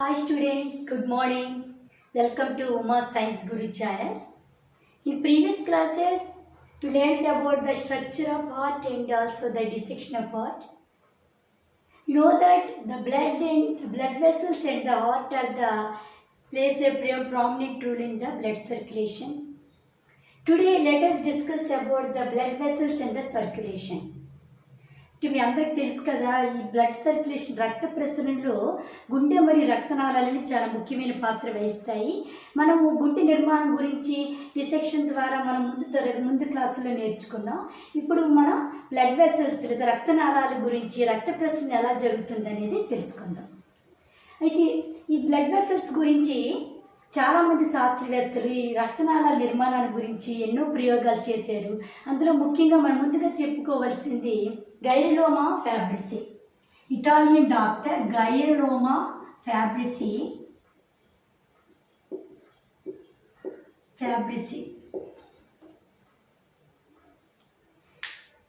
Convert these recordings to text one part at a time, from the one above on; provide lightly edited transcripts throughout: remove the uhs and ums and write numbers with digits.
Hi students, good morning. Welcome to Uma Science Guru channel. In previous classes, we learned about the structure of heart and also the dissection of heart. You know that the blood vessels and the heart are the plays a prominent role in the blood circulation. Today, let us discuss about the blood vessels and the circulation. మీ అందరికి తెలుసు కదా, ఈ blood circulation రక్త ప్రసరణలో గుండె మరియు రక్తనాళాలని చాలా ముఖ్యమైన పాత్ర వహిస్తాయి. మనము గుండె నిర్మాణం గురించి డిసెక్షన్ ద్వారా మనం ముందు క్లాసులో నేర్చుకున్నాం. ఇప్పుడు మనం బ్లడ్ వెసల్స్ లేదా రక్తనాళాల గురించి రక్త ప్రసరణ ఎలా జరుగుతుంది అనేది తెలుసుకుందాం. అయితే ఈ బ్లడ్ వెసల్స్ గురించి చాలామంది శాస్త్రవేత్తలు ఈ రక్తనాళాల నిర్మాణాల గురించి ఎన్నో ప్రయోగాలు చేశారు. అందులో ముఖ్యంగా మనం ముందుగా చెప్పుకోవాల్సింది Girolamo Fabrici. Italian doctor Girolamo Fabrici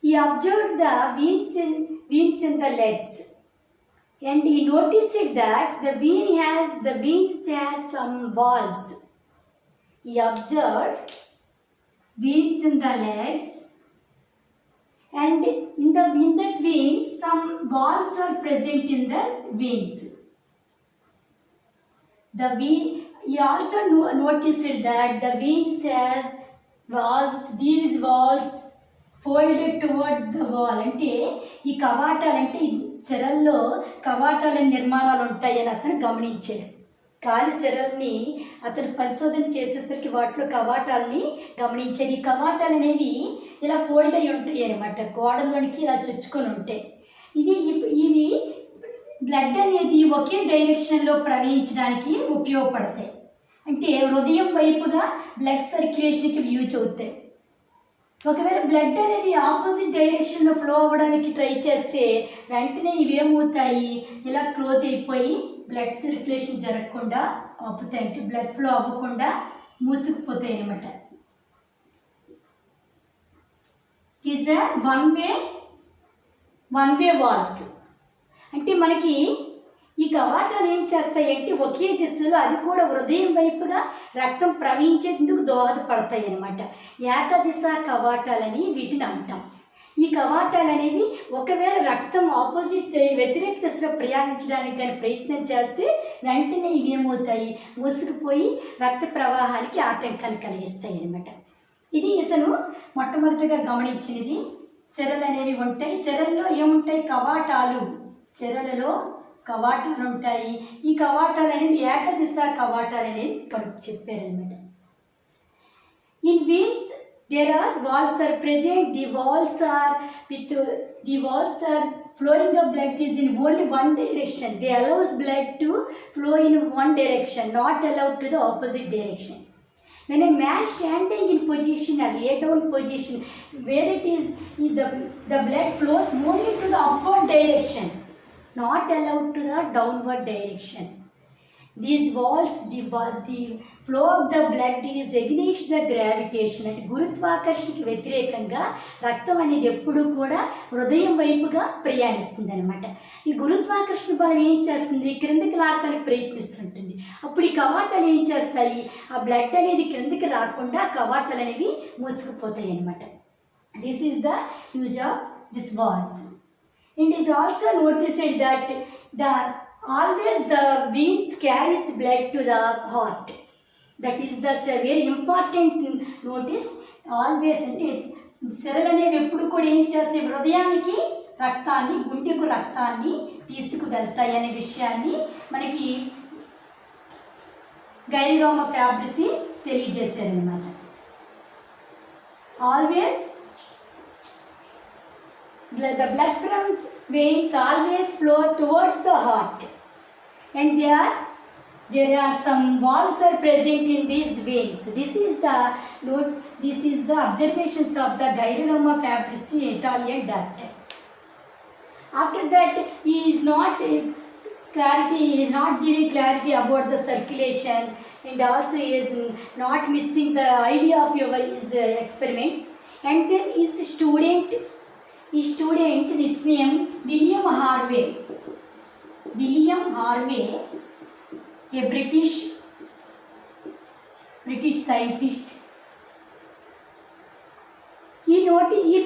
he observed the veins in the legs. And he noticed that the veins has some valves. He observed veins in the legs, and in that veins some valves are present in the veins. He also noticed that the veins has valves. These valves folded towards the wall. అంటే ఈ కవాటాలు అంటే సెరల్లో కవాటాల నిర్మాణాలు ఉంటాయని అతను గమనించాడు. కాలి సెరల్ని అతను పరిశోధన చేసేసరికి వాటిలో కవాటాలని గమనించాడు. ఈ కవాటాలు అనేవి ఇలా ఫోల్డ్ అయి ఉంటాయి అన్నమాట, గోడలోనికి ఇలా చొచ్చుకొని ఉంటాయి. ఇవి బ్లడ్ అనేది ఒకే డైరెక్షన్లో ప్రవహించడానికి ఉపయోగపడతాయి. అంటే హృదయం వైపుగా బ్లడ్ సర్క్యులేషన్కి యూజ్ అవుతాయి. ఒకవేళ బ్లడ్ అనేది ఆపోజిట్ డైరెక్షన్లో ఫ్లో అవ్వడానికి ట్రై చేస్తే వెంటనే ఇవేమవుతాయి, ఇలా క్లోజ్ అయిపోయి బ్లడ్ సర్క్యులేషన్ జరగకుండా ఆపుతాయి. అంటే బ్లడ్ ఫ్లో అవ్వకుండా మూసుకుపోతాయి అన్నమాట. Is one way valves. అంటే మనకి ఈ కవాటాలు ఏం చేస్తాయి అంటే ఒకే దిశలో, అది కూడా హృదయం వైపుగా రక్తం ప్రవహించేందుకు దోహదపడతాయి అన్నమాట. ఏకదిశ కవాటాలని వీటిని అంటాం. ఈ కవాటాలు అనేవి ఒకవేళ రక్తం ఆపోజిట్ వ్యతిరేక దిశలో ప్రయాణించడానికి కానీ ప్రయత్నం చేస్తే వెంటనే ఇవి ఏమవుతాయి, మూసుకుపోయి రక్త ప్రవాహానికి ఆటంకాన్ని కలిగిస్తాయి అన్నమాట. ఇది ఇతను మొట్టమొదటిగా గమనించినది. సెరలు అనేవి ఉంటాయి. సెరల్లో ఏముంటాయి, కవాటాలు. సెరలలో కవాటాలు ఉంటాయి. ఈ కవాటాలు అనేవి ఏకదిశ కవాటాలు అనేది ఇక్కడ చెప్పారనమాట. In veins there are valves are present. The valves are flowing of blood is in only one direction. They allows blood to flow in one direction, not allowed to the opposite direction. When a man standing in position or lay down position, where it is the blood flows only to the upward direction, not allowed to the downward direction. These valves, the flow of the blood is against the gravitation. అంటే గురుత్వాకర్షణకి వ్యతిరేకంగా రక్తం అనేది ఎప్పుడూ కూడా హృదయం వైపుగా ప్రయాణిస్తుంది అనమాట. ఈ గురుత్వాకర్షణ బలం ఏం చేస్తుంది, క్రిందకి లాగడానికి ప్రయత్నిస్తుంటుంది. అప్పుడు ఈ కవాటాలు ఏం చేస్తాయి, ఆ బ్లడ్ అనేది క్రిందకి రాకుండా కవాటాలు అనేవి మూసుకుపోతాయి అనమాట. This is the use of this valves. And it is also noticed that always the veins carries blood to the heart. That is the very important notice. Always అంటే సెరలు అనేవి ఎప్పుడు కూడా ఏం చేస్తాయి, హృదయానికి రక్తాన్ని, గుండెకు రక్తాన్ని తీసుకువెళ్తాయి అనే విషయాన్ని మనకి గైరలోమా ఫ్యాబ్రిసి తెలియజేశారనమాట. Always the blood from veins always flow towards the heart, and there are some valves are present in these veins. This is the observations of the Gaioloma Fabrici, Italian doctor. After that, he is not giving clarity about the circulation, and also he is not missing the idea of his experiments. And then his student, his name William Harvey A British scientist. He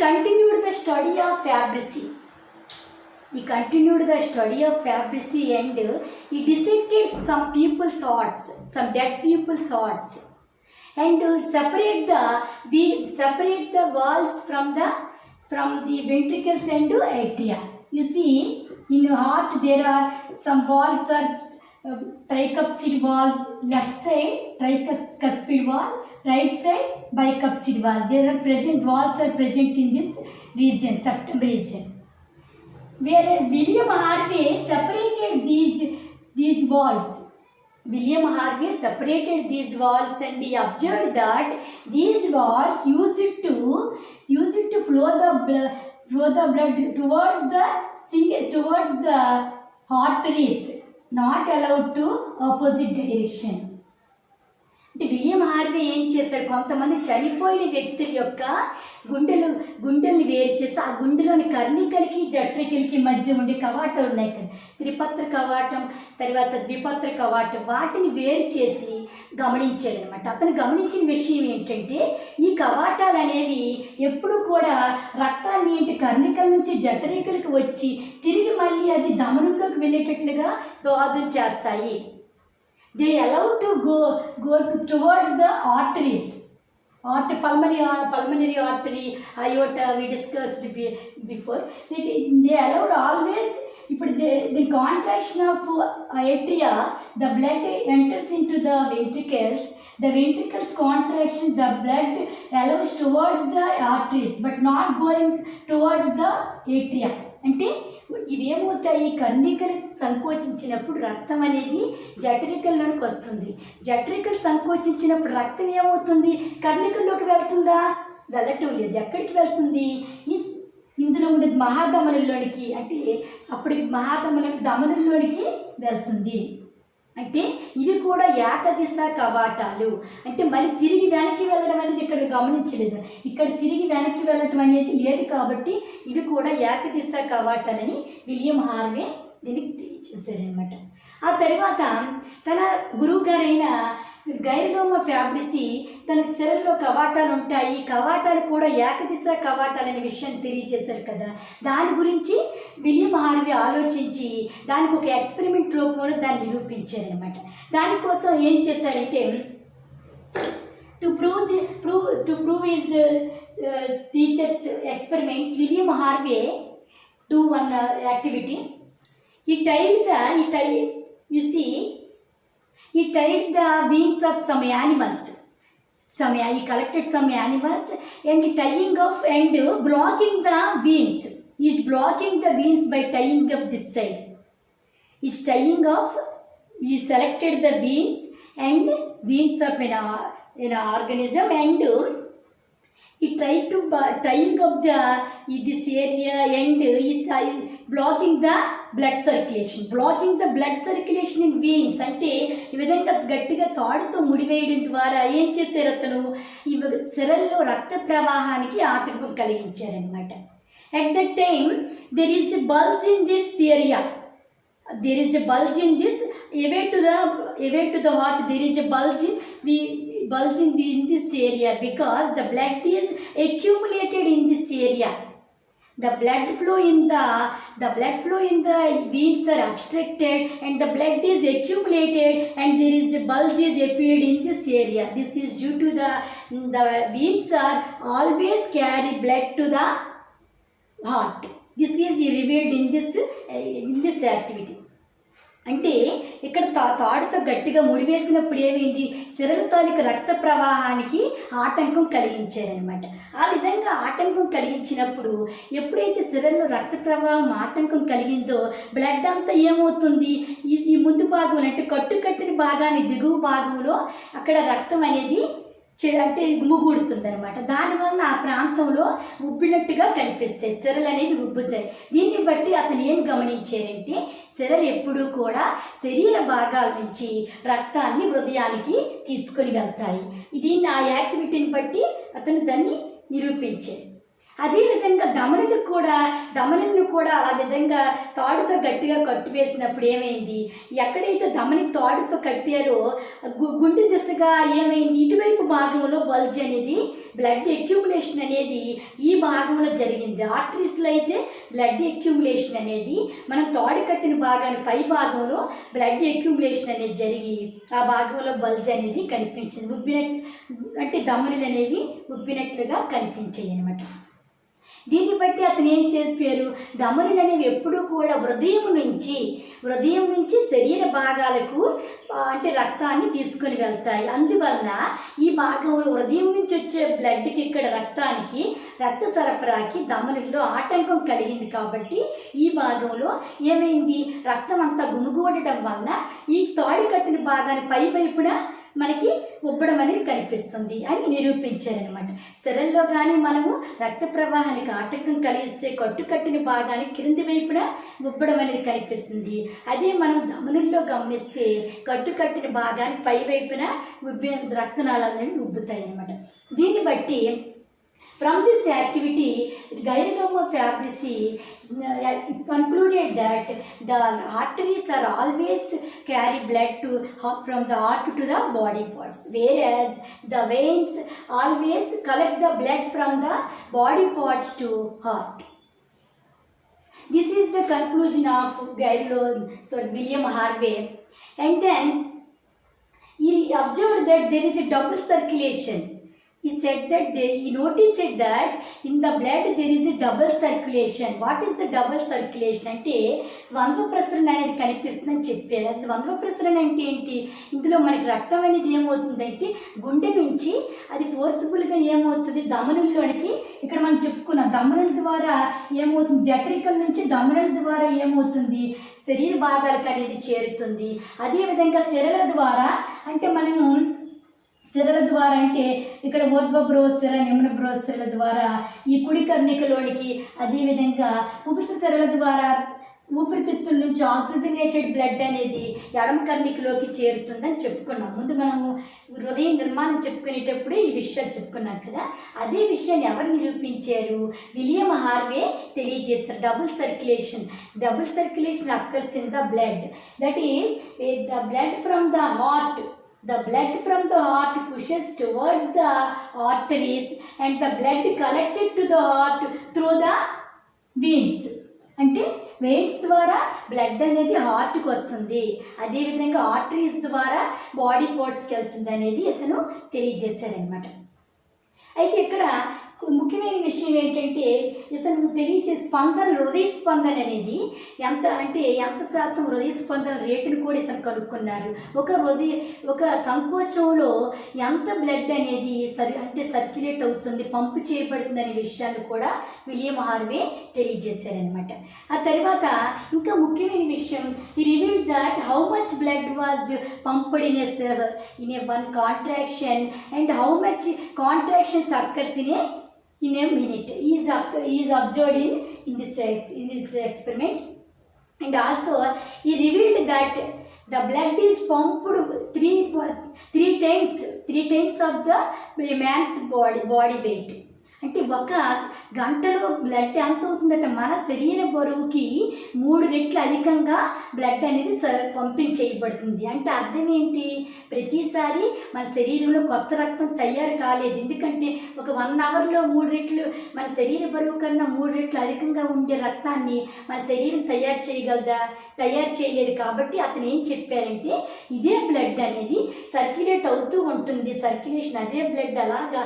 continued the study of Fabrici. And he dissected some people's hearts, some dead people's hearts, and separate the walls from the ventricles and atria. You see, in your heart there are some walls are tricuspid wall, left side tricuspid wall, right side bicuspid wall. Walls are present in this region, septum region. Whereas William Harvey separated these walls. And he observed that these walls used to flow the blood towards the arteries, not allowed to opposite direction. అంటే William Harvey ఏం చేశాడు, కొంతమంది చనిపోయిన వ్యక్తుల యొక్క గుండెల్ని వేరు చేసి ఆ గుండెలోని కర్ణికలకి జఠరికలకి మధ్య ఉండే కవాటాలు ఉన్నాయి కదా, త్రిపత్ర కవాటం, తర్వాత ద్విపత్ర కవాటం, వాటిని వేరు చేసి గమనించాడు అనమాట. అతను గమనించిన విషయం ఏంటంటే ఈ కవాటాలు అనేవి ఎప్పుడు కూడా రక్తాన్ని కర్ణికల నుంచి జఠరికలకు వచ్చి తిరిగి మళ్ళీ అది ధమనంలోకి వెళ్ళేటట్లుగా దోహదం చేస్తాయి. They allow to go towards the arteries, pulmonary artery, aorta, we discussed before. They allowed always. The contraction of atria, the blood enters into the ventricles. The ventricles contraction, the blood allows towards the arteries, but not going towards the atria. అంటే ఇవేమవుతాయి, కర్ణికలు సంకోచించినప్పుడు రక్తం అనేది జఠరికల్లోకి వస్తుంది. జఠరికలు సంకోచించినప్పుడు రక్తం ఏమవుతుంది, కర్ణికల్లోకి వెళ్తుందా, వెళ్ళటం లేదు. ఎక్కడికి వెళ్తుంది, ఇందులో ఉండే మహాధమనుల్లోనికి, అంటే అప్పుడు ధమనుల్లోనికి వెళ్తుంది. అంటే ఇవి కూడా ఏకదిశ కవాటాలు. అంటే మళ్ళీ తిరిగి వెనక్కి వెళ్ళడం అనేది ఇక్కడ గమనించలేదు, ఇక్కడ తిరిగి వెనక్కి వెళ్ళడం అనేది లేదు. కాబట్టి ఇవి కూడా ఏకదిశ కవాటాలని విలియం హార్వే దీనికి తెలియజేశారనమాట. ఆ తర్వాత తన గురువు గారైన గైర్లోమ ఫ్యాబ్రిసి తన సిరల్లో కవాటాలు ఉంటాయి, కవాటాలు కూడా ఏకదిశ కవాటాలనే విషయాన్ని తెలియజేశారు కదా. దాని గురించి విలియం హార్వే ఆలోచించి దానికి ఒక ఎక్స్పెరిమెంట్ రూపంలో దాన్ని నిరూపించారనమాట. దానికోసం ఏం చేశారంటే, to prove his teachers experiments, William Harvey do one activity. He tied the veins of some animals. He collected some animals and tying off and blocking the veins. He is blocking the veins by tying up this side. He is tying off. He selected the veins of an organism, and he tried to tying up this area, and is blocking the blood circulation in veins. అంటే ఈ విధంగా గట్టిగా తాడుతో ముడివేయడం ద్వారా ఏం చేశారు, అతను ఈ సిరల్లో రక్త ప్రవాహానికి ఆటంకం కలిగించారనమాట. At that time there is a bulge in this area. There is a bulge in this away to the heart. There is a bulge in this area because the blood is accumulated in this area. The blood flow in the veins are obstructed and the blood is accumulated, and there is a bulge is appeared in this area. This is due to the veins are always carry blood to the heart. This is revealed in this activity. అంటే ఇక్కడ తాడుతో గట్టిగా ముడివేసినప్పుడు ఏమైంది, సిరల తాలూకు రక్త ప్రవాహానికి ఆటంకం కలిగించారనమాట. ఆ విధంగా ఆటంకం కలిగించినప్పుడు ఎప్పుడైతే సిరల్లో రక్త ప్రవాహం ఆటంకం కలిగిందో బ్లడ్ అంతా ఏమవుతుంది, ఈ ముందు భాగం అంటే కట్టుకట్టిన భాగాన్ని దిగువ భాగంలో అక్కడ రక్తం అనేది అంటే ముగుడుతుంది అనమాట. దానివల్ల ఆ ప్రాంతంలో ఉబ్బినట్టుగా కనిపిస్తాయి, సిరలు అనేవి ఉబ్బుతాయి. దీన్ని బట్టి అతను ఏం గమనించారంటే, సిరలు ఎప్పుడూ కూడా శరీర భాగాల నుంచి రక్తాన్ని హృదయానికి తీసుకొని వెళ్తాయి. దీన్ని ఆ యాక్టివిటీని బట్టి అతను దాన్ని నిరూపించారు. అదేవిధంగా ధమనులను కూడా అలా విధంగా తాడుతో గట్టిగా కట్టివేసినప్పుడు ఏమైంది, ఎక్కడైతే ధమనికి తాడుతో కట్టారో గుండె దిశగా ఏమైంది, ఇటువైపు భాగంలో బల్జ్ అనేది బ్లడ్ అక్యూములేషన్ అనేది ఈ భాగంలో జరిగింది. ఆర్టరీస్లో అయితే బ్లడ్ అక్యూములేషన్ అనేది మనం తాడు కట్టిన భాగాన్ని పై భాగంలో బ్లడ్ అక్యూములేషన్ అనేది జరిగి ఆ భాగంలో బల్జ్ అనేది కనిపించింది. అంటే ధమనులు అనేవి ఉబ్బినట్లుగా కనిపించాయి అన్నమాట. దీన్ని బట్టి అతను ఏం చెప్పారు, ధమనులు అనేవి ఎప్పుడూ కూడా హృదయం నుంచి శరీర భాగాలకు అంటే రక్తాన్ని తీసుకొని వెళ్తాయి. అందువలన ఈ భాగంలో హృదయం నుంచి వచ్చే బ్లడ్కి ఇక్కడ రక్త సరఫరాకి ధమనుల్లో ఆటంకం కలిగింది. కాబట్టి ఈ భాగంలో ఏమైంది, రక్తం అంతా గుమిగూడటం వలన ఈ తాడు కట్టిన భాగాన్ని పై వైపున మనకి ఉబ్బడం అనేది కనిపిస్తుంది అని నిరూపించారనమాట. సెరల్లో కానీ మనము రక్త ప్రవాహానికి ఆటంకం కలిగిస్తే కట్టుకట్టిన భాగానికి క్రింది వైపున ఉబ్బడం అనేది కనిపిస్తుంది. అదే మనం ధమనుల్లో గమనిస్తే కట్టుకట్టిన భాగానికి పై వైపున రక్తనాళాలు అనేవి ఉబ్బుతాయి అన్నమాట. దీన్ని బట్టి from this activity, Gyroloma fabrici concluded that the arteries are always carry blood from the heart to the body parts, whereas the veins always collect the blood from the body parts to heart. This is the conclusion of William Harvey. And then he observed that there is a double circulation. He said that he noticed that in the blood there is a double circulation. What is the double circulation? అంటే ద్వంద్వ ప్రసరణ అనేది కనిపిస్తుందని చెప్పారు. అది ద్వంద్వ ప్రసరణ అంటే ఏంటి, ఇందులో మనకి రక్తం అనేది ఏమవుతుందంటే గుండె నుంచి అది ఫోర్స్ఫుల్గా ఏమవుతుంది ధమనుల్లోనికి, ఇక్కడ మనం చెప్పుకున్నాం ధమనుల ద్వారా ఏమవుతుంది, జఠరికల నుంచి ధమనుల ద్వారా ఏమవుతుంది శరీర భాగాలకు అనేది చేరుతుంది. అదేవిధంగా సిరల ద్వారా అంటే మనము సిరల ద్వారా అంటే ఇక్కడ ఊర్ధ్వ బ్రోసిర నిమ్న బ్రోసిరల ద్వారా ఈ కుడి కర్ణికలోనికి, అదేవిధంగా ఉపస సిరల ద్వారా ఊపిరితిత్తుల నుంచి ఆక్సిజనేటెడ్ బ్లడ్ అనేది ఎడమ కర్ణికలోకి చేరుతుందని చెప్పుకున్నాం. ముందు మనము హృదయ నిర్మాణం చెప్పుకునేటప్పుడు ఈ విషయాలు చెప్పుకున్నాం కదా. అదే విషయాన్ని ఎవరు నిరూపించారు, విలియం హార్వే తెలియజేస్తారు. Double circulation occurs in the blood, that is the blood from the heart. The blood from the heart pushes towards the arteries and the blood collected to the heart through the veins. అంటే veins ద్వారా blood అనేది హార్ట్కి వస్తుంది, అదేవిధంగా arteries ద్వారా body పార్ట్స్కి వెళ్తుంది అనేది ఇతను తెలియజేశారనమాట. అయితే ఇక్కడ ముఖ్యమైన విషయం ఏంటంటే ఇతను తెలియజేసే హృదయ స్పందన అనేది ఎంత శాతం హృదయ స్పందన రేటును కూడా ఇతను కనుక్కున్నారు. ఒక సంకోచంలో ఎంత బ్లడ్ అనేది సర్క్యులేట్ అవుతుంది, పంపు చేయబడుతుంది అనే విషయాన్ని కూడా విలియం హార్వే తెలియజేశారనమాట. ఆ తర్వాత ఇంకా ముఖ్యమైన విషయం, ఈ revealed that how much blood was pumped in a one contraction and how much contractions occurs in a minute. He is observed in this experiment, and also he revealed that the blood is pumped three times of the man's body weight. అంటే ఒక గంటలో blood ఎంత అవుతుందట, మన శరీర బరువుకి 3 రెట్లు అధికంగా blood అనేది pumping చేయబడుతుంది. అంటే అర్థం ఏంటి, ప్రతిసారి మన శరీరంలో కొత్త రక్తం తయారు కాలేదు. ఎందుకంటే ఒక 1 అవర్లో 3 రెట్లు మన శరీర బరువు కన్నా 3 రెట్లు అధికంగా ఉండే రక్తాన్ని మన శరీరం తయారు చేయలేదు. కాబట్టి అతను ఏం చెప్పారంటే ఇదే బ్లడ్ అనేది సర్క్యులేట్ అవుతూ ఉంటుంది, సర్క్యులేషన్ అదే బ్లడ్ అలాగా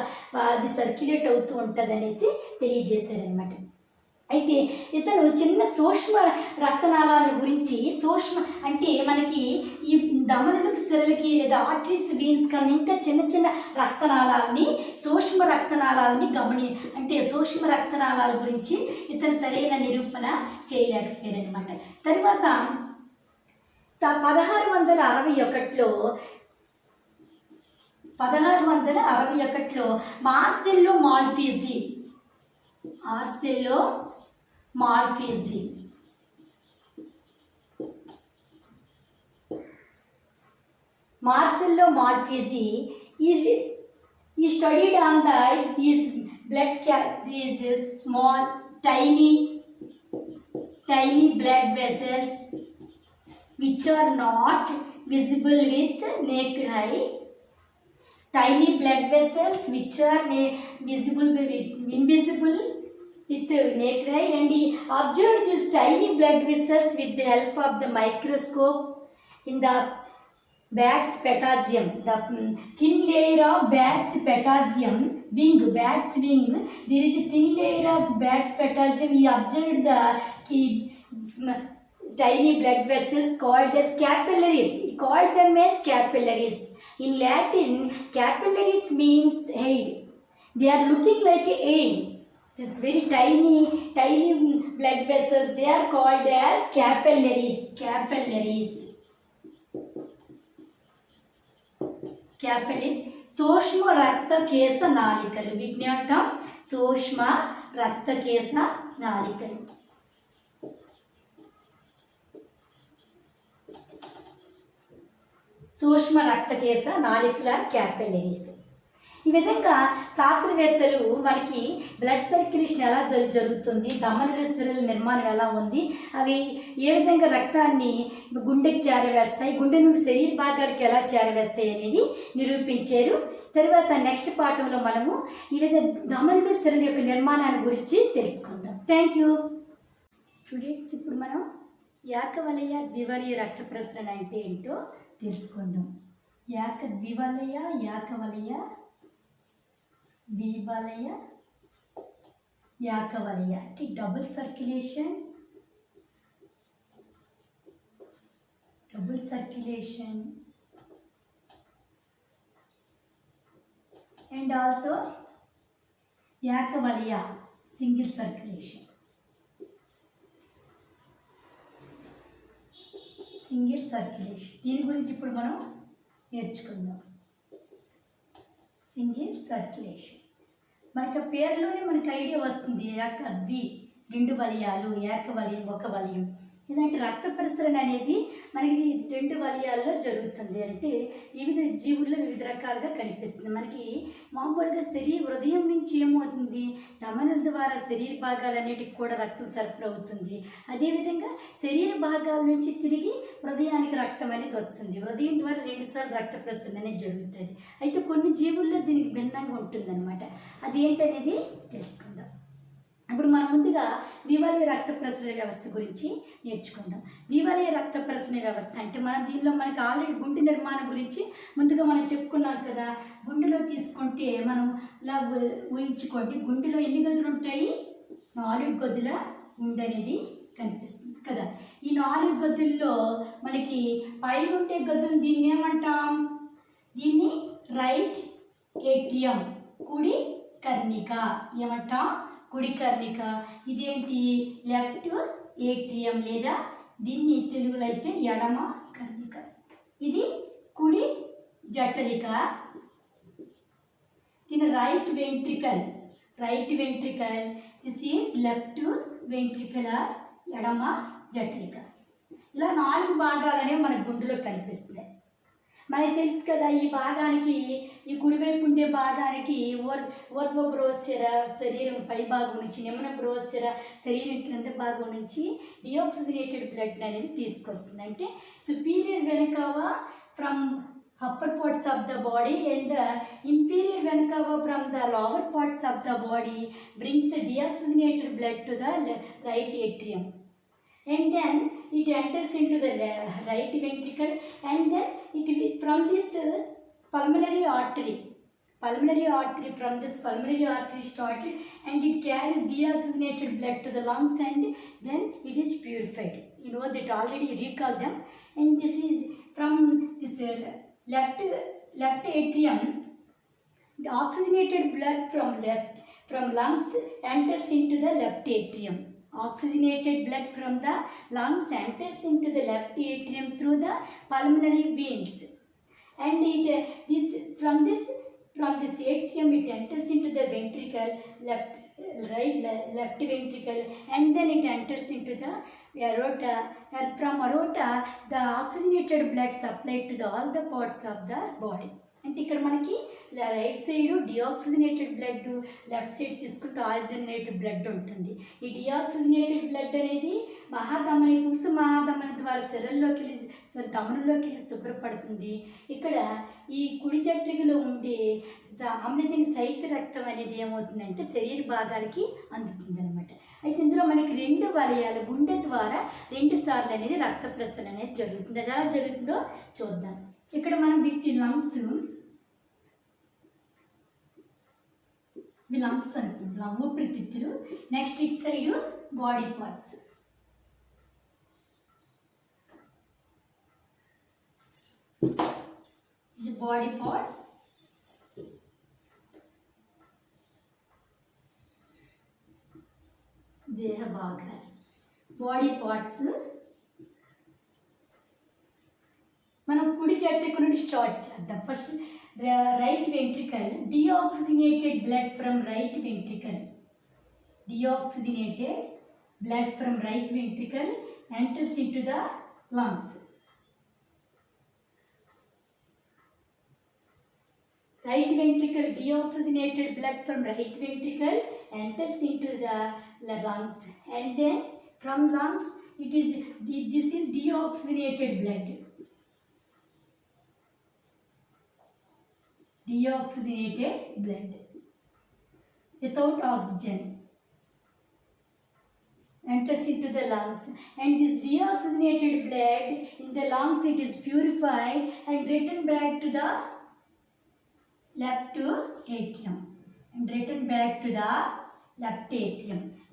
అది సర్క్యులేట్ అవుతూ ఉంటుంది అనేసి తెలియజేశారనమాట. అయితే ఇతను చిన్న సూక్ష్మ రక్తనాళాల గురించి, అంటే మనకి ఈ ధమనులకు సిరలకి లేదా ఆర్టరీస్ వీన్స్ కన్నా ఇంకా చిన్న రక్తనాళాలని సూక్ష్మ రక్తనాళాల గురించి ఇతను సరైన నిరూపణ చేయలేకపోయారనమాట. తర్వాత 1661లో మార్సెల్లో Marcello Malpighi he studied on these these small tiny blood vessels which are not visible with naked eye. Tiny blood vessels which are invisible with naked eye, and he observed these tiny blood vessels with the help of the microscope in the bat's patagium, the thin layer of bat's patagium bat's wing. There is a thin layer of bat's patagium. He observed the tiny blood vessels called as capillaries. He called them as capillaries. In Latin, capillaries means hair. They are looking like a hair. It's very tiny blood vessels. They are called as capillaries. సూక్ష్మ రక్తకేశ నాళికలు. విజ్ఞానం సూక్ష్మ రక్తకేశ నాళికలు. సూక్ష్మ రక్తకేశ నాళికల capillaries. ఈ విధంగా శాస్త్రవేత్తలు మనకి blood circulation ఎలా జరుగుతుంది, ధమనుల సిరల నిర్మాణం ఎలా ఉంది, అవి ఏ విధంగా రక్తాన్ని గుండెకి చేరవేస్తాయి, గుండె నుండి శరీర భాగాలకు ఎలా చేరవేస్తాయి అనేది నిరూపించారు. తర్వాత నెక్స్ట్ పాఠంలో మనము ఈ విధంగా ధమనుల సిరల యొక్క నిర్మాణాన్ని గురించి తెలుసుకుందాం. Thank you students. ఇప్పుడు మనం ఏకవలయ ద్వివలయ రక్త ప్రసరణ అంటే ఏంటో తెలుసుకుందాం. ద్వివలయ ఏకవలయ అంటే డబుల్ సర్క్యులేషన్ and also ఏకవలయ సింగిల్ సర్క్యులేషన్. దీని గురించి ఇప్పుడు మనం నేర్చుకుందాం. సింగిల్ సర్క్యులేషన్ మనకి పేరులోనే మనకి ఐడియా వస్తుంది. రెండు వలయాలు, ఏకవలయం, ఒక వలయం. ఎందుకంటే రక్త ప్రసరణ అనేది మనకి రెండు వలయాల్లో జరుగుతుంది. అంటే వివిధ జీవుల్లో వివిధ రకాలుగా కనిపిస్తుంది. మనకి మామూలుగా హృదయం నుంచి ఏమవుతుంది, ధమనుల ద్వారా శరీర భాగాలన్నిటికి కూడా రక్తం సరఫరా అవుతుంది. అదేవిధంగా శరీర భాగాల నుంచి తిరిగి హృదయానికి రక్తం అనేది వస్తుంది. హృదయం ద్వారా 2 సార్లు రక్త ప్రసరణ అనేది జరుగుతుంది. అయితే కొన్ని జీవుల్లో దీనికి భిన్నంగా ఉంటుందన్నమాట. అది ఏంటనేది తెలుసుకుందాం. ఇప్పుడు మనం ముందుగా ద్వివలయ రక్త ప్రసరణ వ్యవస్థ గురించి నేర్చుకుందాం. ద్వివలయ రక్త ప్రసరణ వ్యవస్థ అంటే దీనిలో మనకి ఆల్రెడీ గుండె నిర్మాణం గురించి ముందుగా మనం చెప్పుకున్నాం కదా. గుండెలో తీసుకుంటే మనం ఇలా ఊహించుకోండి, గుండెలో ఎన్ని గదులు ఉంటాయి? 4 గదుల గుండె అనేది కనిపిస్తుంది కదా. ఈ 4 గదుల్లో మనకి పైన ఉండే గదులు దీన్ని ఏమంటాం? దీన్ని రైట్ ఏట్రియం, కుడి కర్ణిక ఏమంటాం? కుడి కర్ణిక. ఇదేంటి? లెఫ్ట్ ఏట్రియం లేదా దీన్ని తెలుగులో అయితే ఎడమ కర్ణిక. ఇది కుడి జఠరిక. దీని right ventricle. This is left ventricular, ఎడమ జఠరిక. ఇలా 4 భాగాలనే మన గుండెలో కనిపిస్తున్నాయి. మనకి తెలుసు కదా, ఈ భాగానికి, ఈ కుడివైపు ఉండే భాగానికి ఓర్ధ్వబ్రోస్యర శరీరం పై భాగం నుంచి, నిమ్న బ్రోస్యర శరీరం క్రింద భాగం నుంచి డిఆక్సిజనేటెడ్ బ్లడ్ అనేది తీసుకొస్తుంది. అంటే superior vena cava from upper parts of the body and the inferior vena cava from the lower parts of the body brings the deoxygenated blood to the right atrium, and then it enters into the right ventricle, and then it from this pulmonary artery started, and it carries deoxygenated blood to the lungs, and then it is purified. You know that already, recall them. And this is from this left atrium, the oxygenated blood from lungs enters into the left atrium. Oxygenated blood from the lungs enters into the left atrium through the pulmonary veins, and from this atrium it enters into the ventricle, left ventricle, and then it enters into the aorta. From aorta, the oxygenated blood supplied to all the parts of the body. అంటే ఇక్కడ మనకి right side deoxygenated blood, left side తీసుకుంటే oxygenated blood ఉంటుంది. ఈ deoxygenated blood అనేది మహాధమని పురుష మహాధమని ద్వారా శరీరంలోకి వెళ్ళి ధమనులోకి వెళ్ళి శుభ్రపడుతుంది. ఇక్కడ ఈ కుడి జఠరికలో ఉండే ఆమ్లజని సహిత రక్తం అనేది ఏమవుతుందంటే శరీర భాగాలకి అందుతుంది అనమాట. అయితే ఇందులో మనకి 2 వలయాలు గుండె ద్వారా 2 సార్లు అనేది రక్త ప్రసరణ అనేది జరుగుతుంది. ఎలా జరుగుతుందో చూద్దాం. ఇక్కడ మనం వీటి లంగ్స్ అనుకుంటున్నాం, ఊపిరితిత్తులు. నెక్స్ట్ ఇటు side body parts. Body parts, దేహ భాగాలు. బాడీ పార్ట్స్ మనం కుడి జట్టకు నుండి స్టార్ట్ చేద్దాం. First right ventricle, deoxygenated blood from right ventricle. Deoxygenated blood from right ventricle enters into the lungs. Right ventricle, deoxygenated blood from right ventricle enters into the lungs, and then from lungs this is deoxygenated blood. Deoxygenated blood without oxygen enters into the lungs, and this deoxygenated blood in the lungs, it is purified and returned back to the left atrium,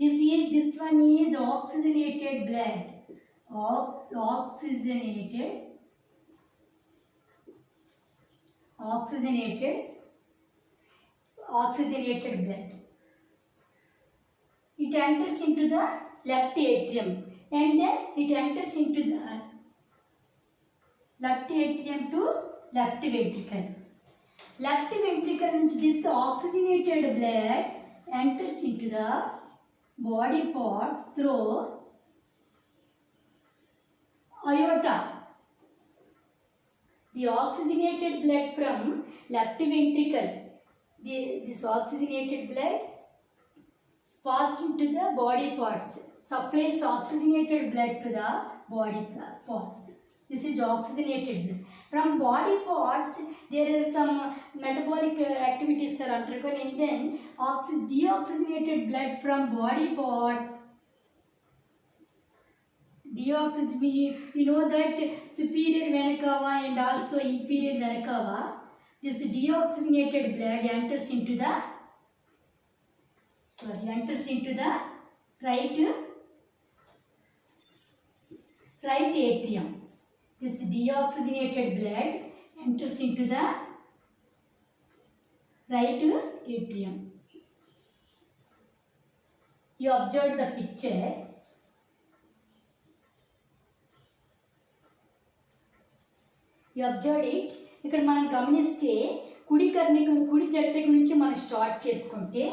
This one is oxygenated blood. Oxygenated blood. It enters into the left atrium, and then it enters into the left atrium to left ventricle. Left ventricle, this oxygenated blood enters into the body parts through aorta. The oxygenated blood from left ventricle, this oxygenated blood passed into the body parts, supplies oxygenated blood to the body parts. This is oxygenated blood. From body parts, there are some metabolic activities are undergone, and then deoxygenated blood from body parts. We know that superior vena cava and also inferior vena cava. This deoxygenated blood enters into the right atrium. This deoxygenated blood enters into the right atrium. You observe the picture. You observe it. ఇక్కడ మనం గమనిస్తే కుడి జఠరిక నుంచి మనం start చేసుకుంటే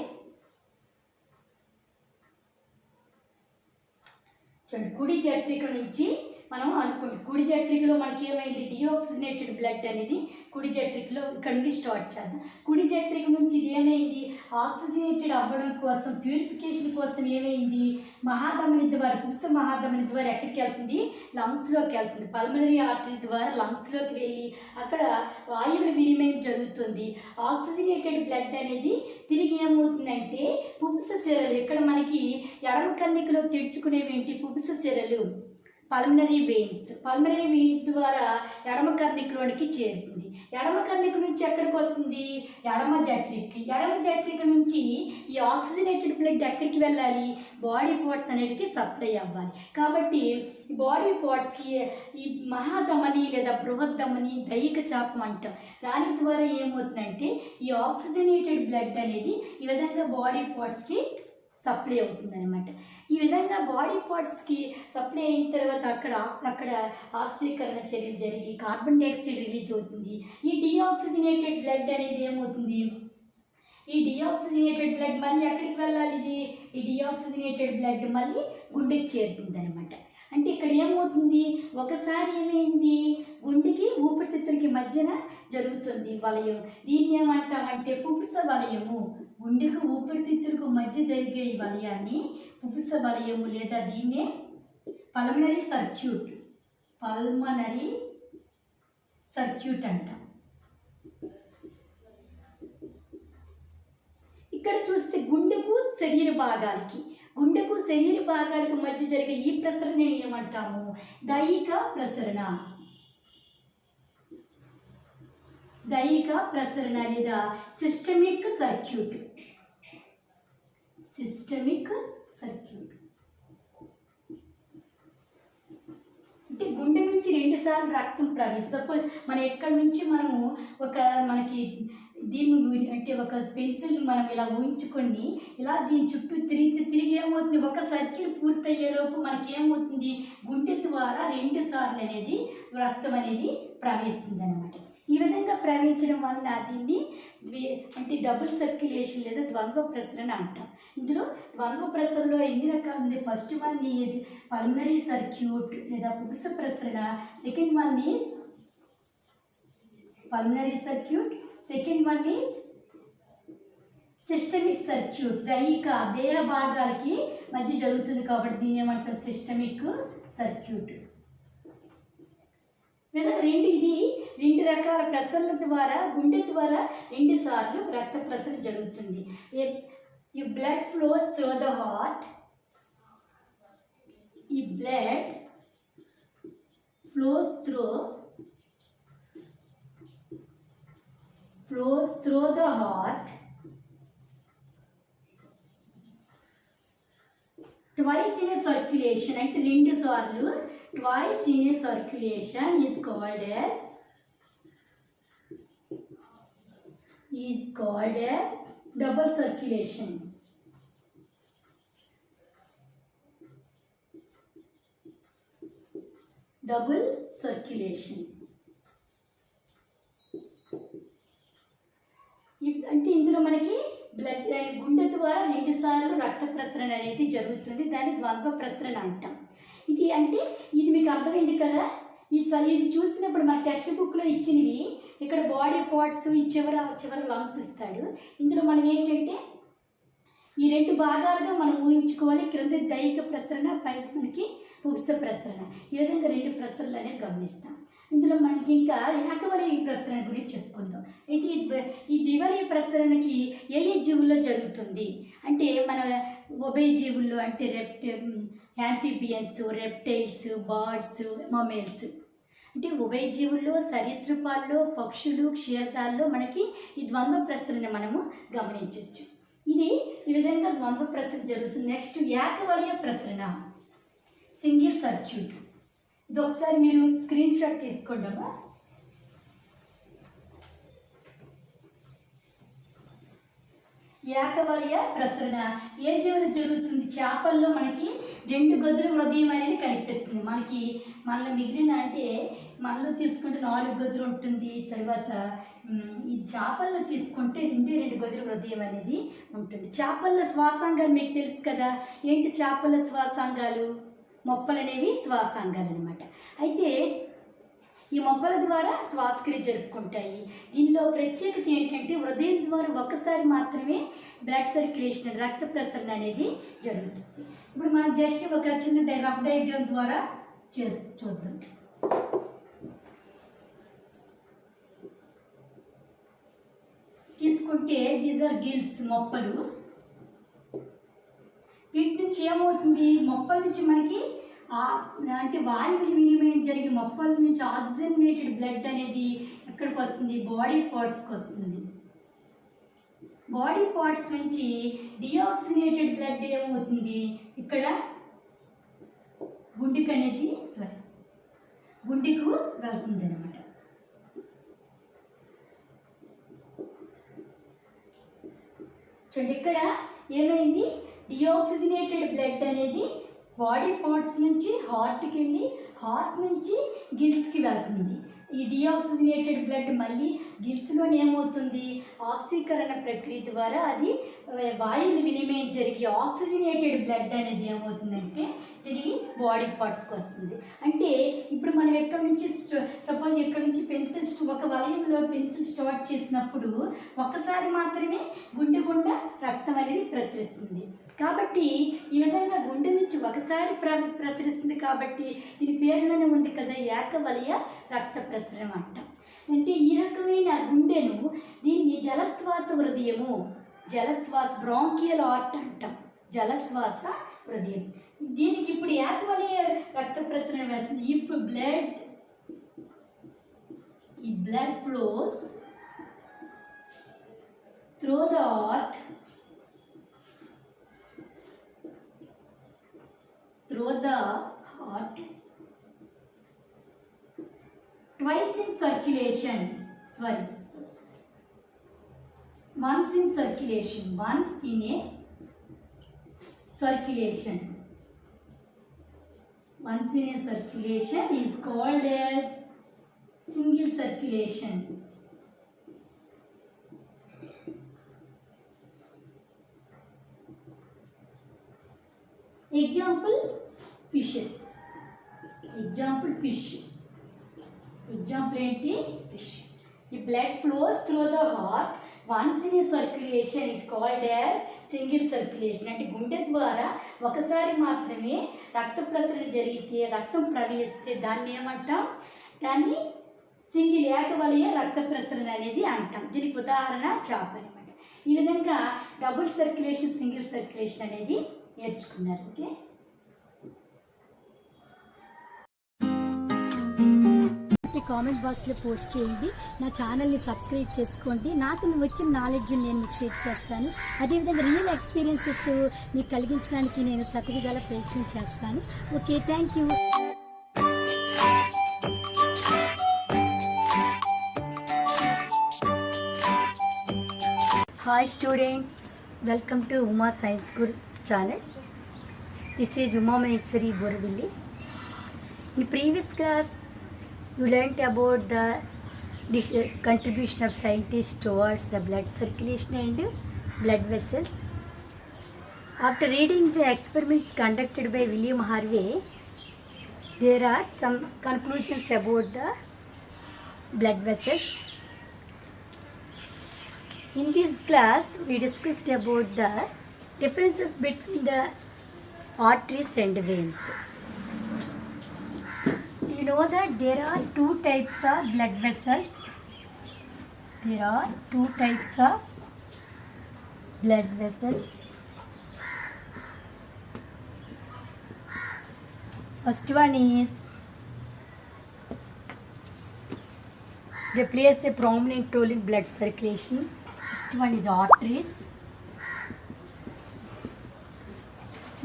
చూడండి, కుడి జఠరిక నుంచి మనం అనుకోండి, కుడి జఠరికలో మనకి ఏమైంది, డిఆక్సిజనేటెడ్ బ్లడ్ అనేది కుడి జఠరికలో ఇక్కడ నుండి స్టార్ట్ చేద్దాం. కుడి జఠరిక నుంచి ఏమైంది, ఆక్సిజనేటెడ్ అవ్వడం కోసం, ప్యూరిఫికేషన్ కోసం ఏమైంది, మహాధమని ద్వారా, పురుష మహాధమని ద్వారా ఎక్కడికి వెళ్తుంది, లంగ్స్లోకి వెళ్తుంది. పల్మనరీ ఆర్టరీ ద్వారా లంగ్స్లోకి వెళ్ళి అక్కడ వాయువుల వినిమయం జరుగుతుంది. ఆక్సిజనేటెడ్ బ్లడ్ అనేది తిరిగి ఏమవుతుందంటే పుపుస సిరలు, ఇక్కడ మనకి ఎడమ కన్నికలో తెరుచుకునేవేంటి పుపుస సిరలు, పల్మనరీ వెయిన్స్ ద్వారా ఎడమ కర్ణికలోనికి చేరుతుంది. ఎడమ కర్ణిక నుంచి ఎక్కడికి వస్తుంది, ఎడమ జఠరిక నుంచి ఈ ఆక్సిజనేటెడ్ బ్లడ్ ఎక్కడికి వెళ్ళాలి, బాడీ పార్ట్స్ అనేటికి సప్లై అవ్వాలి. కాబట్టి ఈ బాడీ పార్ట్స్కి ఈ మహాధమని లేదా బృహద్దమని, దైహిక చాపం అంటాం. దాని ద్వారా ఏమవుతుందంటే ఈ ఆక్సిజనేటెడ్ బ్లడ్ అనేది ఈ విధంగా బాడీ పార్ట్స్కి సప్లై అవుతుందన్నమాట. ఈ విధంగా బాడీ పార్ట్స్కి సప్లై అయిన తర్వాత అక్కడ ఆక్సీకరణ చర్యలు జరిగి కార్బన్ డైఆక్సైడ్ రిలీజ్ అవుతుంది. ఈ డిఆక్సిజనేటెడ్ బ్లడ్ అనేది ఏమవుతుంది, ఈ డిఆక్సిజనేటెడ్ బ్లడ్ మళ్ళీ ఎక్కడికి వెళ్ళాలి, ఈ డిఆక్సిజనేటెడ్ బ్లడ్ మళ్ళీ గుండెకి చేరుతుంది అనమాట. అంటే ఇక్కడ ఏమవుతుంది, ఒకసారి ఏమైంది, గుండెకి ఊపిరితిత్తులకి మధ్యన జరుగుతుంది వలయం. దీన్ని ఏమంటామంటే పుప్స వలయము. గుండెకు ఊపిరితిత్తులకు మధ్య జరిగే ఈ వలయాన్ని పుప్స వలయము లేదా దీన్నే పల్మనరీ సర్క్యూట్ అంటాం. ఇక్కడ చూస్తే గుండెకు శరీర భాగాలకి మధ్య జరిగే ఈ ప్రసరణ ఏమంటాము, దైహిక ప్రసరణ లేదా సిస్టమిక్ సర్క్యూట్. అంటే గుండె నుంచి 2 సార్లు రక్తం ప్రవహిస్తుంది. సపోజ్ మనం ఎక్కడి నుంచి మనము మనకి దీన్ని అంటే ఒక పెన్సిల్ మనం ఇలా ఊహించుకొని ఇలా దీని చుట్టూ తిరిగి ఏమవుతుంది, ఒక సర్కిల్ పూర్తయ్యేలోపు మనకి ఏమవుతుంది, గుండె ద్వారా 2 సార్లు అనేది రక్తం అనేది ప్రవహిస్తుంది అన్నమాట. ఈ విధంగా ప్రవహించడం వల్ల దీన్ని అంటే డబుల్ సర్క్యులేషన్ లేదా ద్వంద్వ ప్రసరణ అంటాం. ఇందులో ద్వంద్వ ప్రసరణలో ఎన్ని రకాలు ఉంది. First one is pulmonary circuit లేదా పుప్స ప్రసరణ. Second one is pulmonary circuit. Second one is systemic circuit. దేహ భాగాలకి మధ్య జరుగుతుంది కాబట్టి దీన్ని ఏమంటారు, సిస్టమిక్ సర్క్యూట్. లేదా 2 రకాల ప్రసరణ ద్వారా గుండె ద్వారా 2 సార్లు రక్త ప్రసరణ జరుగుతుంది. ఈ blood flows through the heart. ఈ blood flows through the heart twice in a circulation. అంటే 2 సార్లు twice in a circulation is called as double circulation. అంటే ఇందులో మనకి గుండె ద్వారా 2 సార్లు రక్త ప్రసరణ అనేది జరుగుతుంది. దాన్ని ద్వంద్వ ప్రసరణ అంటాం. ఇది మీకు అర్థమైంది కదా. ఇది చూసినప్పుడు మన టెక్స్ట్ బుక్లో ఇచ్చినవి ఇక్కడ బాడీ పార్ట్స్, ఈ చివర లంగ్స్ ఇస్తాడు. ఇందులో మనం ఏంటంటే ఈ 2 భాగాలుగా మనం ఊహించుకోవాలి. క్రింద దైహిక ప్రసరణ, పైకి మనకి పుప్స ప్రసరణ. ఈ విధంగా 2 ప్రసరణలు అనేవి గమనిస్తాం. ఇందులో మనకి ఇంకా ఏకవలయ ప్రసరణ గురించి చెప్పుకుందాం. అయితే ఈ ద్వివలయ ప్రసరణకి ఏ జీవుల్లో జరుగుతుంది అంటే మన ఉభయ జీవుల్లో అంటే యాంఫిబియన్స్, రెప్టైల్స్, బర్డ్స్, మమ్మేల్స్. అంటే ఉభయ జీవుల్లో, సరీసృపాల్లో, పక్షులు, క్షీరదాల్లో మనకి ఈ ద్వంద్వ ప్రసరణ మనము గమనించవచ్చు. ఈ విధంగా ద్వంద్వ ప్రసరణ జరుగుతుంది. నెక్స్ట్ ఏకవలయ ప్రసరణ, సింగిల్ సర్క్యూట్. ఇది ఒకసారి మీరు స్క్రీన్ షాట్ తీసుకోండి. ఏకవలయ ప్రసరణ ఏ జీవులు జరుగుతుంది, చేపల్లో మనకి 2 గదుల హృదయం అనేది కనిపిస్తుంది. మనలో మిగిలిన అంటే మనలో తీసుకుంటే 4 గదులు ఉంటుంది. తర్వాత ఈ చేపల్లో తీసుకుంటే 2 గదుల హృదయం అనేది ఉంటుంది. చేపల్లో శ్వాసాంగాలు మీకు తెలుసు కదా. ఏంటి చేపల శ్వాసాంగాలు? మొప్పలు అనేవి శ్వాసాంగాలు అనమాట. అయితే ఈ మొప్పల ద్వారా శ్వాసక్రియ జరుపుకుంటాయి. దీనిలో ప్రత్యేకత ఏంటంటే హృదయం ద్వారా ఒకసారి మాత్రమే బ్లడ్ సర్క్యులేషన్, రక్త ప్రసరణ అనేది జరుగుతుంది. ఇప్పుడు మనం జస్ట్ ఒక చిన్న రఫ్ డయాగ్రామ్ ద్వారా చూద్దాం. తీసుకుంటే దీస్ ఆర్ గిల్స్, మొప్పలు. వీటి నుంచి ఏమవుతుంది, మొప్పల నుంచి మనకి అంటే వాయు వినిమయం జరిగి మొప్పల నుంచి ఆక్సిజనేటెడ్ బ్లడ్ అనేది ఎక్కడికి వస్తుంది, బాడీ పార్ట్స్కి వస్తుంది. బాడీ పార్ట్స్ నుంచి డిఆక్సినేటెడ్ బ్లడ్ ఏమవుతుంది, ఇక్కడ గుండెకు వెళ్తుంది అనమాట. చూడండి ఇక్కడ ఏమైంది, డిఆక్సిజనేటెడ్ బ్లడ్ అనేది బాడీ పార్ట్స్ నుంచి హార్ట్కి వెళ్ళి హార్ట్ నుంచి గిల్స్కి వెళ్తుంది. ఈ డీఆక్సిజనేటెడ్ బ్లడ్ మళ్ళీ గిల్స్లోనే ఏమవుతుంది, ఆక్సీకరణ ప్రక్రియ ద్వారా అది వాయువులు వినిమయం జరిగి ఆక్సిజనేటెడ్ బ్లడ్ అనేది ఏమవుతుందంటే తిరిగి బాడీ పార్ట్స్కి వస్తుంది. అంటే ఇప్పుడు మనం ఎక్కడి నుంచి సపోజ్ ఎక్కడి నుంచి పెన్సిల్ ఒక వలయంలో పెన్సిల్ స్టార్ట్ చేసినప్పుడు ఒక్కసారి మాత్రమే గుండె గుండా రక్తం అనేది ప్రసరిస్తుంది. కాబట్టి ఈ విధంగా గుండె నుంచి ఒకసారి ప్రసరిస్తుంది కాబట్టి దీని పేరులోనే ఉంది కదా ఏకవలయ రక్త ప్రసరణ అంటాం. అంటే ఈ రకమైన గుండెను దీన్ని జలశ్వాస హృదయము, జలశ్వాస బ్రాంకియల్ హార్ట్ అంటాం, జలశ్వాస హృదయం. దీనికి ఇప్పుడు ఏకవలయ రక్త ప్రసరణ వేస్తుంది. ఇప్పుడు blood flows through the heart, twice in circulation, once in a circulation is called as single circulation. Example fish. The blood flows through the heart once in a circulation is called as single circulation. అంటే గుండె ద్వారా ఒకసారి మాత్రమే రక్త ప్రసరణ జరిగితే, రక్తం ప్రవహిస్తే దాన్ని ఏమంటాం, దాన్ని సింగిల్ ఏకవలయ రక్త ప్రసరణ అనేది అంటాం. దీనికి ఉదాహరణ చాప అనమాట. ఈ విధంగా డబుల్ సర్క్యులేషన్, సింగిల్ సర్క్యులేషన్ అనేది నేర్చుకున్నారు. ఓకే, కామెంట్ బాక్స్లో పోస్ట్ చేయండి, నా ఛానల్ని సబ్స్క్రైబ్ చేసుకోండి. నాకు వచ్చిన నాలెడ్జ్ని నేను మీకు షేర్ చేస్తాను. అదేవిధంగా రియల్ ఎక్స్పీరియన్సెస్ మీకు కలిగించడానికి నేను సతవిధాల ప్రయత్నం చేస్తాను. Okay, thank you. Hi students, welcome to Uma science Guru channel. This is Uma Maheshwari Boravilli. In previous class you learnt about the contribution of scientists towards the blood circulation and blood vessels. After reading the experiments conducted by William Harvey, there are some conclusions about the blood vessels. In this class we discussed about the differences between the arteries and veins. You know that there are two types of blood vessels. First one is they plays a prominent role in blood circulation. First one is arteries.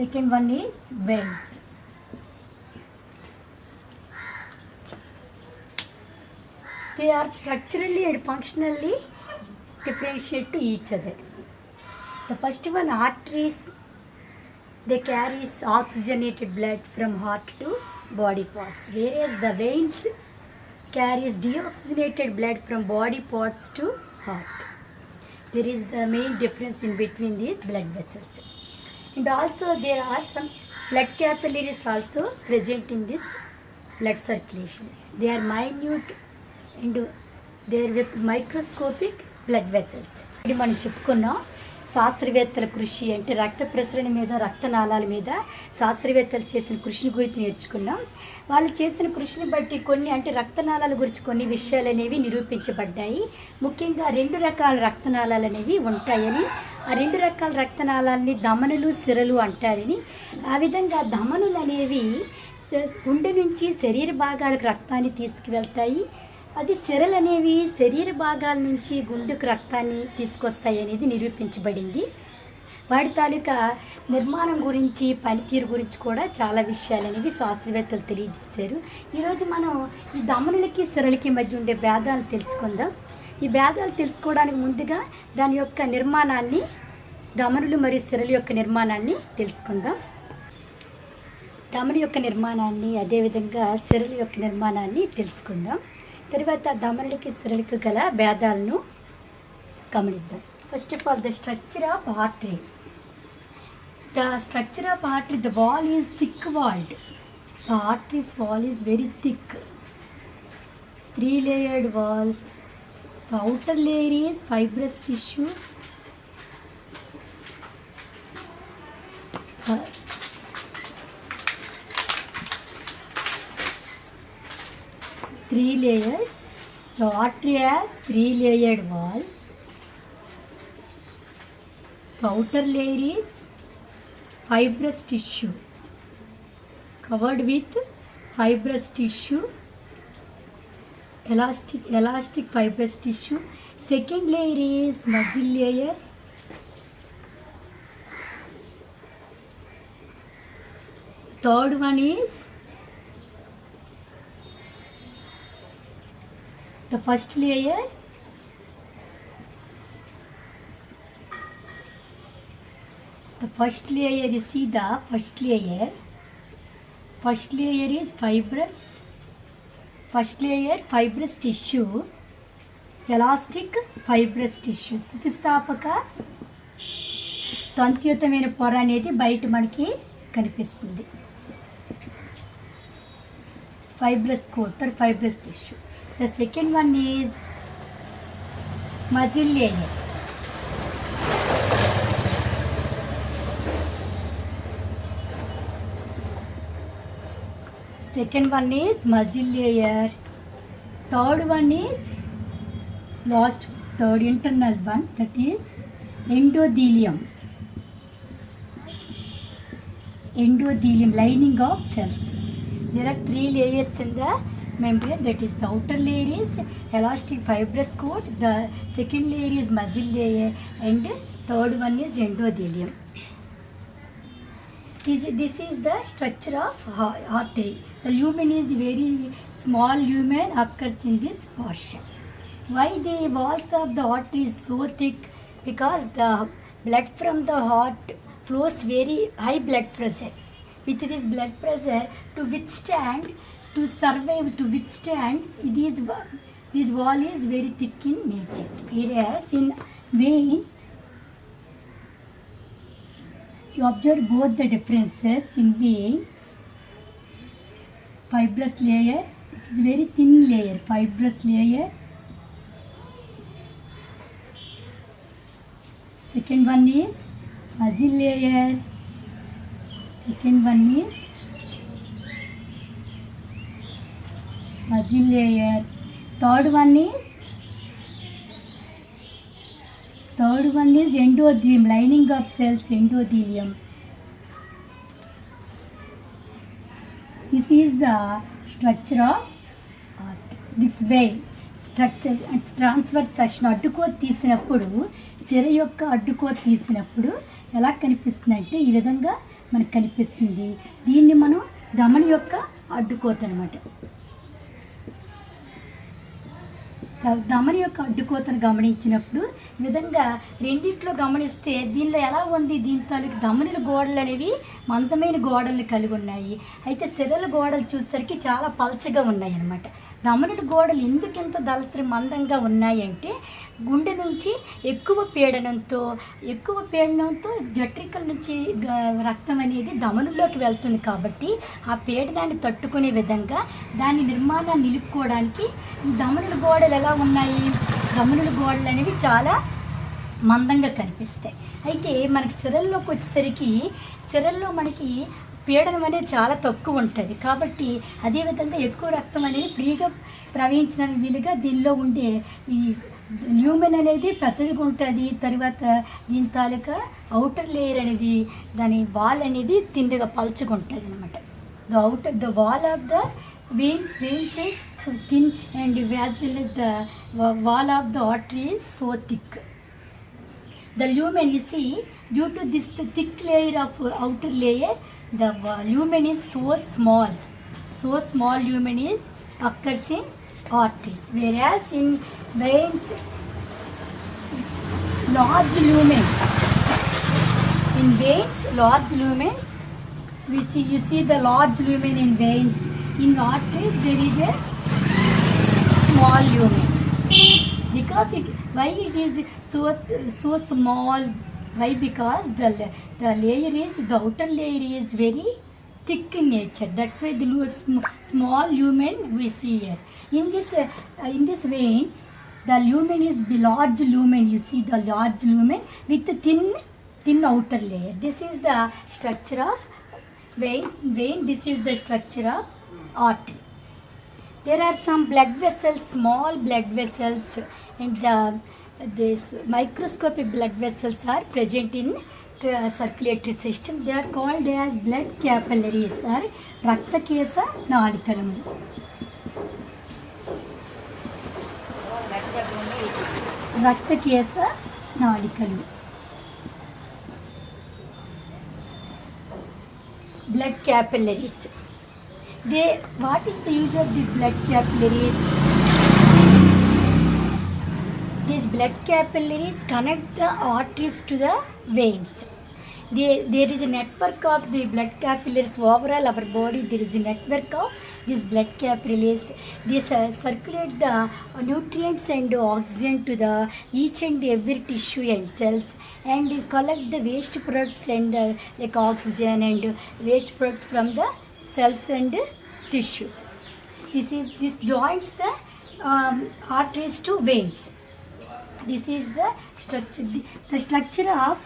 Second one is veins. They are structurally and functionally differentiate to each other. The first one, arteries, they carry oxygenated blood from heart to body parts, whereas the veins carries deoxygenated blood from body parts to heart. There is the main difference in between these blood vessels. And also there are some blood capillaries also present in this blood circulation. They are minute and they are with microscopic blood vessels. ఇది మనం చెప్పుకున్నాం శాస్త్రవేత్తల కృషి అంటే రక్త ప్రసరణ మీద, రక్తనాళాల మీద శాస్త్రవేత్తలు చేసిన కృషిని గురించి నేర్చుకున్నాం. వాళ్ళు చేసిన కృషిని బట్టి కొన్ని అంటే రక్తనాళాల గురించి కొన్ని విషయాలు అనేవి నిరూపించబడ్డాయి. ముఖ్యంగా 2 రకాల రక్తనాళాలు అనేవి ఉంటాయని, ఆ 2 రకాల రక్తనాళాలని ధమనులు, సిరలు అంటారని, ఆ విధంగా ధమనులు అనేవి గుండె నుంచి శరీర భాగాలకు రక్తాన్ని తీసుకువెళ్తాయి, అది సిరలు అనేవి శరీర భాగాల నుంచి గుండెకు రక్తాన్ని తీసుకొస్తాయి అనేది నిరూపించబడింది. వాటి తాలూకా నిర్మాణం గురించి, పనితీరు గురించి కూడా చాలా విషయాలు అనేవి శాస్త్రవేత్తలు తెలియజేశారు. ఈరోజు మనం ఈ ధమనులకి, సిరలకి మధ్య ఉండే భేదాలు తెలుసుకుందాం. ఈ భేదాలు తెలుసుకోవడానికి ముందుగా దాని యొక్క నిర్మాణాన్ని, ధమనులు మరియు సిరల యొక్క నిర్మాణాన్ని తెలుసుకుందాం. ధమని యొక్క నిర్మాణాన్ని, అదేవిధంగా సిరల యొక్క నిర్మాణాన్ని తెలుసుకుందాం. తర్వాత ధమనులకి సిరలకు గల భేదాలను గమనిద్దాం. First of all the structure of artery. The structure of artery, the wall is thick walled. The arteries wall is very thick. 3-layered wall. The outer layer is fibrous tissue. Three-layered. The artery has 3-layered wall. The outer layer is fibrous tissue, covered with fibrous tissue, elastic fibrous tissue. Second layer is muscle layer. Third one is the first layer. The first layer, you see the first layer. First layer is fibrous. First layer fibrous tissue, elastic fibrous tissue. స్థితిస్థాపక తంతుయుతమైన పొర అనేది బయట మనకి కనిపిస్తుంది. Fibrous coat or fibrous tissue. The second one is muscle layer. Second one is muscle layer. Third one is third internal one, that is endothelium. Endothelium, lining of cells. There are 3 layers in the membrane. That is, the outer layer is elastic fibrous coat, the second layer is muscle layer, and third one is endothelium. This is the structure of artery. The lumen is very small lumen occurs in this portion. Why the walls of the artery is so thick? Because the blood from the heart flows very high blood pressure. With this blood pressure, to survive, to withstand, this wall is very thick in nature. Whereas in veins, you observe both the differences. In veins, fibrous layer, it is very thin layer, fibrous layer. Second one is muscle layer. Second one is muscle layer. Third one is endothelium, lining of cells, endothelium. This is the structure of this way. Structure and transverse section. అడ్డుకోత తీసినప్పుడు, సిర యొక్క అడ్డుకోత తీసినప్పుడు ఎలా కనిపిస్తుంది అంటే ఈ విధంగా మనకు కనిపిస్తుంది. దీన్ని మనం ధమని యొక్క అడ్డుకోత అనమాట. ధమని యొక్క అడ్డుకోతను గమనించినప్పుడు ఈ విధంగా రెండిట్లో గమనిస్తే దీనిలో ఎలా ఉంది, దీంతో ధమనుల గోడలు అనేవి మందమైన గోడలు కలిగి ఉన్నాయి. అయితే సిరల గోడలు చూసేసరికి చాలా పల్చగా ఉన్నాయి అన్నమాట. ధమనుల గోడలు ఎందుకు ఇంత దళసరి మందంగా ఉన్నాయంటే గుండె నుంచి ఎక్కువ పీడనంతో జఠరికల నుంచి రక్తం అనేది ధమనుల్లోకి వెళ్తుంది కాబట్టి ఆ పీడనాన్ని తట్టుకునే విధంగా దాని నిర్మాణాన్ని నిలుపుకోవడానికి ఈ ధమనుల గోడలు ఎలా ఉన్నాయి, ధమనుల గోడలు అనేవి చాలా మందంగా కనిపిస్తాయి. అయితే మనకి సిరల్లోకి వచ్చేసరికి సిరల్లో మనకి పీడనం అనేది చాలా తక్కువ ఉంటుంది కాబట్టి అదేవిధంగా ఎక్కువ రక్తం అనేది ఫ్రీగా ప్రవహించడానికి వీలుగా దీనిలో ఉండే ఈ ల్యూమెన్ అనేది పెద్దదిగా ఉంటుంది. తర్వాత దీని తాలూకా అవుటర్ లేయర్ అనేది దాని వాల్ అనేది తిండిగా పలుచుకుంటుంది అనమాట. The wall of the veins is so thin and as well as the wall of the artery is so thick. The lumen, you see, due to this thick layer of outer layer, the lumen is so small lumen is occurs in arteries, whereas in veins large lumen. In veins large lumen, you see the large lumen in veins. In arteries there is a small small lumen. Because why it is so small? Why? Because the layer is, the outer layer is very thick in nature. That's why the small lumen we see here. In this veins, the lumen is large lumen. You see the large lumen with thin outer layer. This is the structure of vein. This is the structure of artery. There are some blood vessels, small blood vessels, and these microscopic blood vessels are present in the circulatory system. They are called as blood capillaries or Raktakesa Nalikalu. Raktakesa Nalikalu. Blood capillaries. What is the use of the blood capillaries? These blood capillaries connect the arteries to the veins. There is a network of the blood capillaries overall our body. There is a network of these blood capillaries. They circulate the nutrients and oxygen to the each and every tissue and cells, and collect the waste products and like oxygen and waste products from the cells and tissues. This joins the arteries to veins. This is the structure. The structure of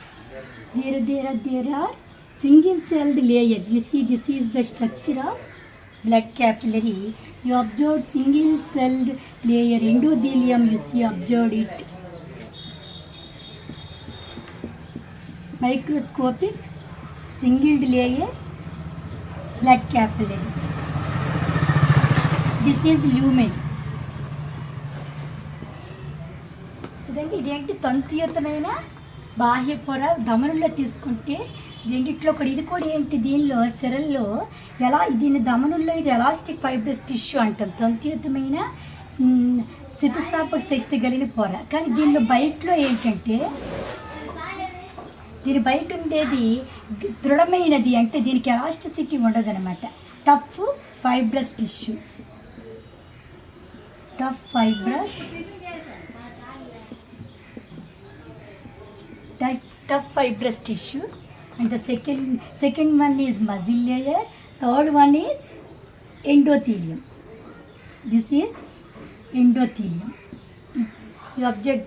there are single celled layer. You see, this is the structure of blood capillary. You observe single celled layer, endothelium. You see, observed it. Microscopic single layer blood capillaries. This is lumen. ఇదేంటి తంతుయుతమైన బాహ్య పొర ధమనుల్లో తీసుకుంటే రెండిట్లో కూడా ఇది కూడా ఏంటి, దీనిలో సెరల్లో ఎలా దీని ధమనుల్లో ఇది ఎలాస్టిక్ ఫైబ్రస్ టిష్యూ అంటాం. తంతుయుతమైన స్థితిస్థాపక శక్తి కలిగిన పొర. కానీ దీనిలో బయటలో ఏంటంటే దీని బయట ఉండేది దృఢమైనది, అంటే దీనికి ఎలాస్టిసిటీ ఉండదు అనమాట. Tough fibrous tissue. Tough fibrous tissue, and the second one is muscle layer, third one is endothelium. This is endothelium. You observe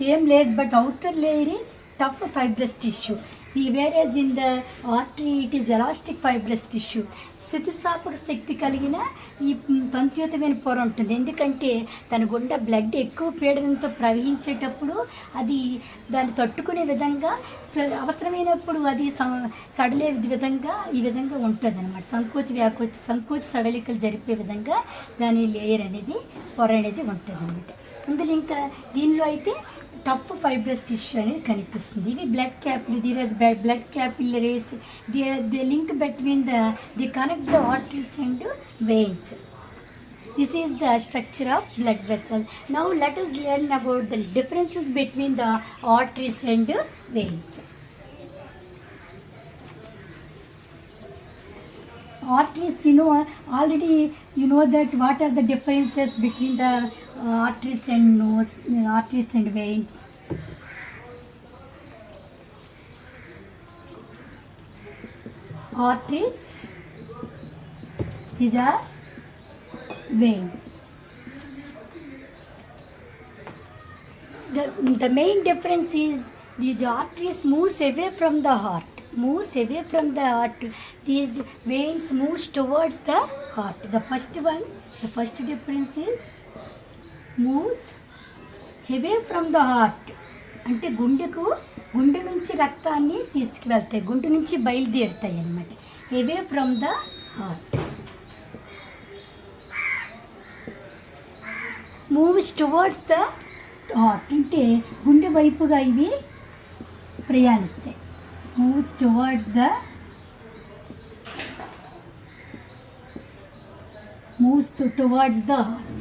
same layers, but outer layer is tough fibrous tissue, whereas in the artery it is elastic fibrous tissue. స్థితిస్థాపక శక్తి కలిగిన ఈ తంతుయుతమైన పొర ఉంటుంది. ఎందుకంటే దాని గుండా blood ఎక్కువ పీడనంతో ప్రవహించేటప్పుడు అది దాన్ని తట్టుకునే విధంగా, అవసరమైనప్పుడు అది సడలే విధంగా ఈ విధంగా ఉంటుంది అనమాట. సంకోచ సడలికలు జరిపే విధంగా దాని లేయర్ అనేది, పొర అనేది ఉంటుంది అనమాట. అందులో ఇంకా దీనిలో అయితే టఫ్ ఫైబ్రస్ టిష్యూ అనేది కనిపిస్తుంది. ఇవి blood capillaries. They link between they connect the arteries and veins. This is the structure of blood vessels. Now let us learn about the differences between the arteries and veins. Arteries, already you know that what are the differences between the arteries and veins. Arteries, these are veins. The main difference is the arteries moves away from the heart. These veins moves towards the heart. The first difference is moves away from the heart. అంటే గుండె నుంచి రక్తాన్ని తీసుకువెళ్తాయి, గుండె నుంచి బయలుదేరుతాయి అన్నమాట. away from the heart. moves towards the heart అంటే గుండె వైపుగా ఇవి ప్రయాణిస్తాయి. moves towards the heart.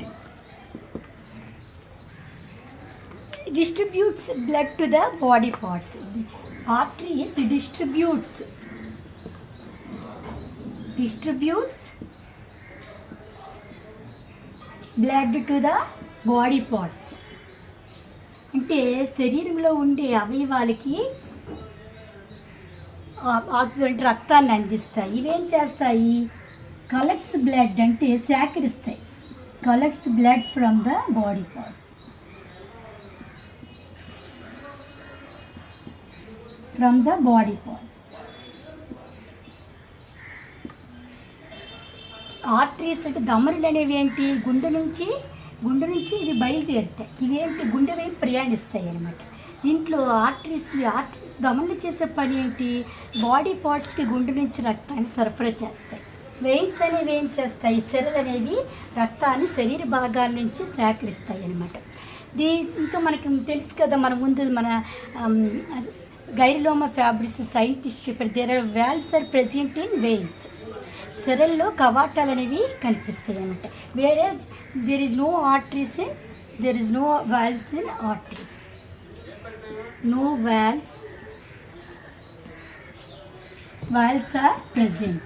Distributes blood to the body parts. Arteries distributes blood to the body parts. అంటే శరీరంలో ఉండే అవయవాలకి ఆక్సిజన్ రక్తాన్ని అందిస్తాయి. ఇవేం చేస్తాయి? కలెక్ట్స్ బ్లడ్ అంటే సేకరిస్తాయి. Collects blood from the body parts. From the body parts. Arteries అంటే దమనులు అనేవి ఏంటి? గుండె నుంచి ఇవి బయలుదేరుతాయి. ఇవేంటి? గుండె వైపు ప్రయాణిస్తాయి అన్నమాట. దీంట్లో ఆర్టరీస్ దమనులు చేసే పని ఏంటి? బాడీ పార్ట్స్కి గుండె నుంచి రక్తాన్ని సరఫరా చేస్తాయి. వెయిన్స్ అనేవి ఏం చేస్తాయి? సెరలు అనేవి రక్తాన్ని శరీర భాగాల నుంచి సేకరిస్తాయి అన్నమాట. ఇంకా మనకి తెలుసు కదా, మన గైరిలోమా ఫ్యాబ్రిస్ సైంటిస్ట్ చెప్పారు, there are valves are present in veins. సెరల్లో కవాటాలు అనేవి కనిపిస్తాయి అన్నమాట. వేరే there is no arteries in there is no valves in arteries. No valves are present.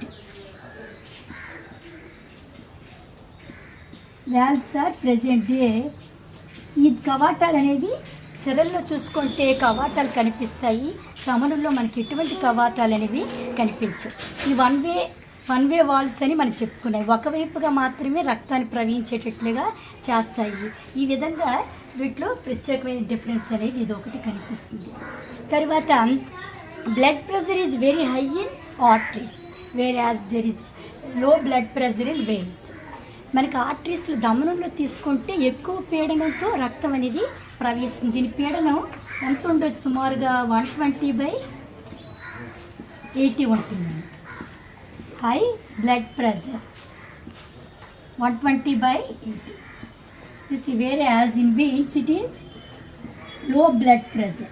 Valves are present. ఈ కవాటాలు అనేవి సెరల్లో చూసుకుంటే కవాటాలు కనిపిస్తాయి. సమనుల్లో మనకి ఎటువంటి కవాటాలు అనేవి కనిపించవు. ఈ వన్ వే వాల్వ్స్ అని మనం చెప్పుకున్నాయి. ఒకవైపుగా మాత్రమే రక్తాన్ని ప్రవహించేటట్లుగా చేస్తాయి. ఈ విధంగా వీటిలో ప్రత్యేకమైన డిఫరెన్స్ అనేది ఇది ఒకటి కనిపిస్తుంది. తర్వాత blood pressure is very high in arteries where as there is low blood pressure in veins. మనకి ఆర్టరీస్లో దమనంలో తీసుకుంటే ఎక్కువ పీడనంతో రక్తం అనేది ప్రవహిస్తుంది. దీని పీడనం ఎంత ఉండొచ్చు? సుమారుగా 120/80 ఉంటుంది. High blood pressure 120/80. Whereas in veins it is low blood pressure.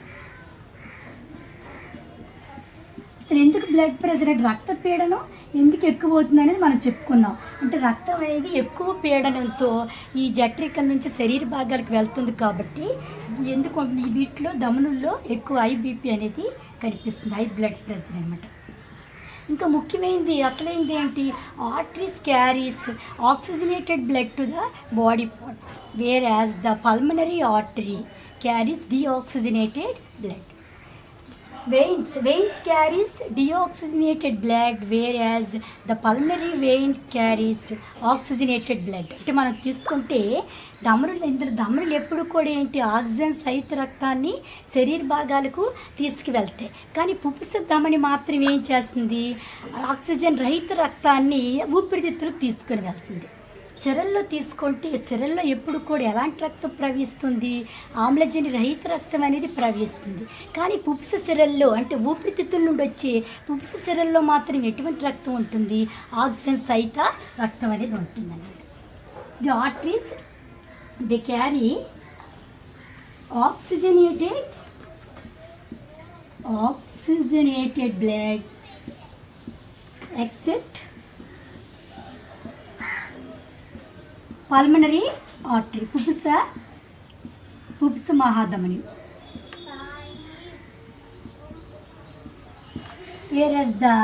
అసలు ఎందుకు బ్లడ్ ప్రెషర్ అంటే రక్త పీడనం ఎందుకు ఎక్కువ అవుతుంది అనేది మనం చెప్పుకున్నాం. అంటే రక్తం అనేది ఎక్కువ పీడనంతో ఈ జఠరికల నుంచి శరీర భాగాలకు వెళ్తుంది కాబట్టి ఎందుకు వీటిలో దమనుల్లో ఎక్కువ ఐబీపీ అనేది కనిపిస్తుంది, హై బ్లడ్ ప్రెషర్ అనమాట. ఇంకా ముఖ్యమైనది అసలైంది ఏంటి? Arteries carries oxygenated blood to the body parts where as the pulmonary artery carries deoxygenated blood. Veins carries deoxygenated blood whereas the pulmonary vein carries oxygenated blood. అంటే మనం తీసుకుంటే దమనులు ఎప్పుడు కూడా ఏంటి? ఆక్సిజన్ సహిత రక్తాన్ని శరీర భాగాలకు తీసుకువెళ్తాయి. కానీ పుప్పిస ధమని మాత్రం ఏం చేస్తుంది? ఆక్సిజన్ రహిత రక్తాన్ని ఊపిరితిత్తులకు తీసుకొని వెళ్తుంది. సెరల్లో తీసుకుంటే సెరల్లో ఎప్పుడు కూడా ఎలాంటి రక్తం ప్రవహిస్తుంది? ఆమ్లజని రహిత రక్తం అనేది ప్రవహిస్తుంది. కానీ పుప్స సెరల్లో అంటే ఊపిరితిత్తుల నుండి వచ్చే పుప్స సెరల్లో మాత్రం ఎటువంటి రక్తం ఉంటుంది? ఆక్సిజన్ సహిత రక్తం అనేది ఉంటుంది అన్నమాట. The arteries they carry oxygenated blood except pulmonary artery పుప్స మహాధమని. whereas the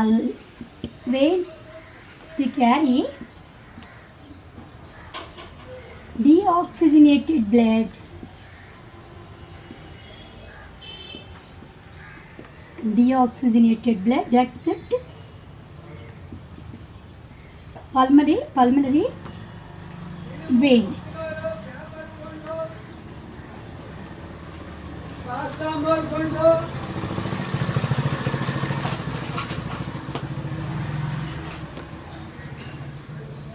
veins they carry deoxygenated blood except pulmonary vein.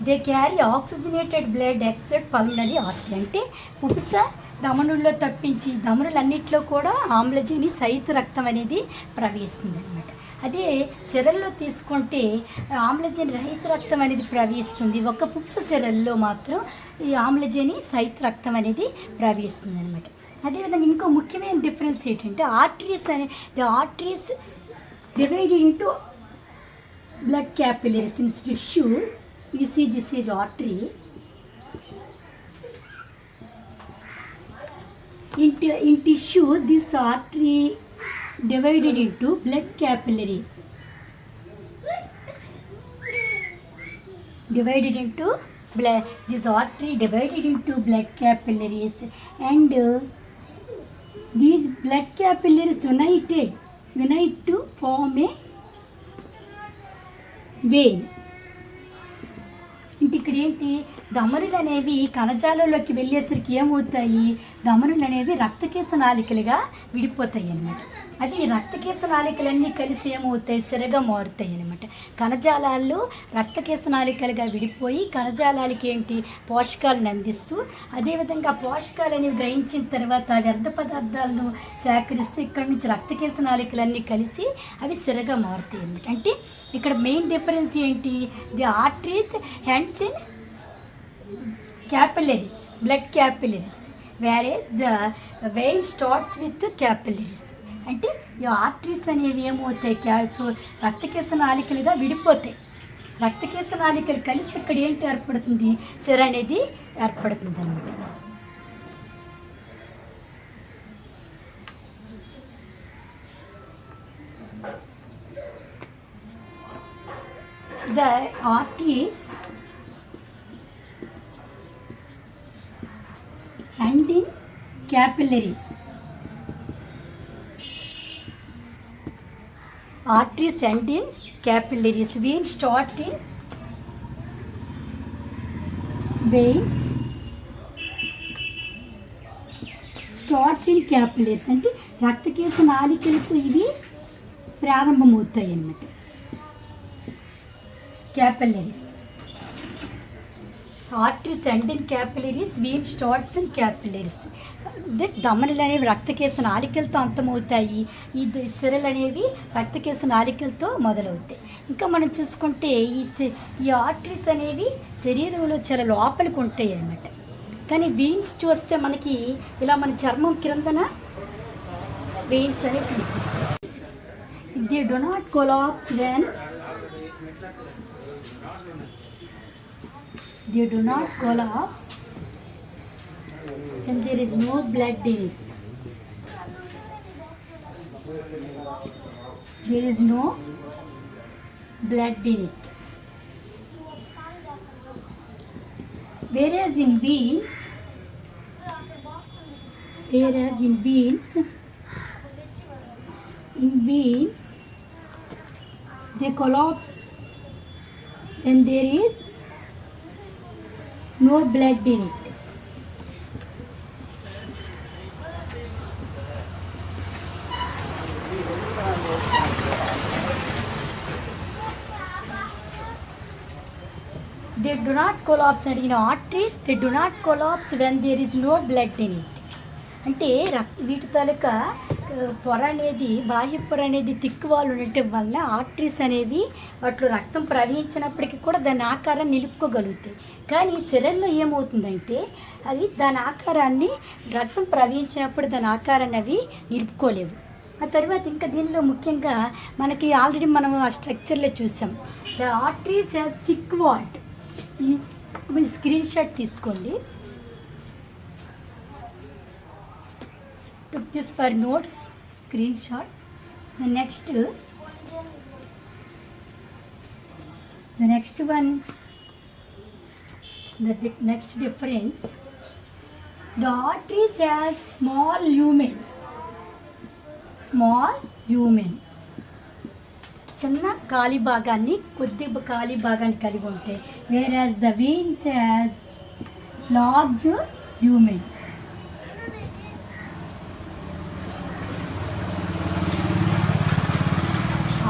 They carry oxygenated blood except pulmonary artery. అంటే పుప్స దమనుల్లో తప్పించి దమనులన్నింటిలో కూడా ఆమ్లజని సహిత రక్తం అనేది ప్రవహిస్తుంది అనమాట. అదే సెరల్లో తీసుకుంటే ఆమ్లజని రహిత రక్తం అనేది ప్రవహిస్తుంది. ఒక పుప్స సెరల్లో మాత్రం ఈ ఆమ్లజని సహిత రక్తం అనేది ప్రవహిస్తుంది అనమాట. అదేవిధంగా ఇంకో ముఖ్యమైన డిఫరెన్స్ ఏంటంటే the arteries divided into blood capillaries in tissue. You see this is artery. In tissue, this artery divided into blood capillaries. this artery divided into blood capillaries, and these blood capillaries unite to form a vein. ఇంటి ఇక్కడ ఏంటి, ధమనులు అనేవి కణజాలంలోకి వెళ్ళేసరికి ఏమవుతాయి, ధమనులు అనేవి రక్తకేశ నాళికలుగా విడిపోతాయి అన్నమాట. అది ఈ రక్తకేశ నాళికలన్నీ కలిసి ఏమవుతాయి, సిరగా మారుతాయి అన్నమాట. కణజాలాలు రక్తకేశ నాళికలుగా విడిపోయి కణజాలాలకి ఏంటి, పోషకాలను అందిస్తూ, అదేవిధంగా పోషకాలు అనేవి గ్రహించిన తర్వాత వ్యర్థ పదార్థాలను సేకరిస్తూ ఇక్కడ నుంచి రక్తకేశ నాళికలన్నీ కలిసి అవి సిరగా మారుతాయి అన్నమాట. అంటే ఇక్కడ మెయిన్ డిఫరెన్స్ ఏంటి, the arteries ends in capillaries, blood capillaries, whereas the vein starts with capillaries. అంటే ఈ ఆర్టరీస్ అనేవి ఏమవుతాయి, రక్తకేశ నాళికలుగా విడిపోతాయి. రక్తకేశ నాళికలు కలిసి ఇక్కడ ఏంటి ఏర్పడుతుంది, సిర అనేది ఏర్పడుతుంది అన్నమాట. The arteries and in capillaries. Arteries end in capillaries. Veins start in veins start in capillaries. అంటే రక్తకేశ నాళికలతో ఇవి ప్రారంభమవుతాయి అన్నమాట. Capillaries, arteries end in capillaries, vein starts in capillaries. ధమనులు అనేవి రక్తకేశ నాళికలతో అంతమవుతాయి, ఈ సిరలు అనేవి రక్తకేశ నాళికలతో మొదలవుతాయి. ఇంకా మనం చూసుకుంటే ఈ ఆర్టరీస్ అనేవి శరీరంలో చాలా లోపలికి ఉంటాయి అన్నమాట. కానీ వెయిన్స్ చూస్తే మనకి ఇలా మన చర్మం క్రిందన వెయిన్స్ అనేవి కనిపిస్తాయి. They do not collapse when they do not collapse when there is no blood in it. There is no blood in it. Whereas in veins they collapse when there is no blood in it. They do not collapse, and in arteries they do not collapse when there is no blood in it. అంటే వీటి తాలూకా పొర అనేది, బాహ్య పొర అనేది తిక్కువాళ్ళు ఉండటం వలన arteries అనేవి వాటిలో రక్తం ప్రవహించినప్పటికీ కూడా దాని ఆకారాన్ని నిలుపుకోగలుగుతాయి. కానీ సిరల్లో ఏమవుతుందంటే అది దాని ఆకారాన్ని, రక్తం ప్రవహించినప్పుడు దాని ఆకారాన్ని అవి నిలుపుకోలేవు. ఆ తర్వాత ఇంకా దీనిలో ముఖ్యంగా మనకి ఆల్రెడీ మనం ఆ స్ట్రక్చర్లో చూసాం, the arteries has thick walled. ఈ స్క్రీన్ షాట్ తీసుకోండి. Took this for notes, screenshot. The next one, the next difference, the arteries has small lumen, చిన్న ఖాళీ భాగాన్ని, కొద్ది ఖాళీ భాగాన్ని కలిగి ఉంటాయి. whereas the veins has large lumen.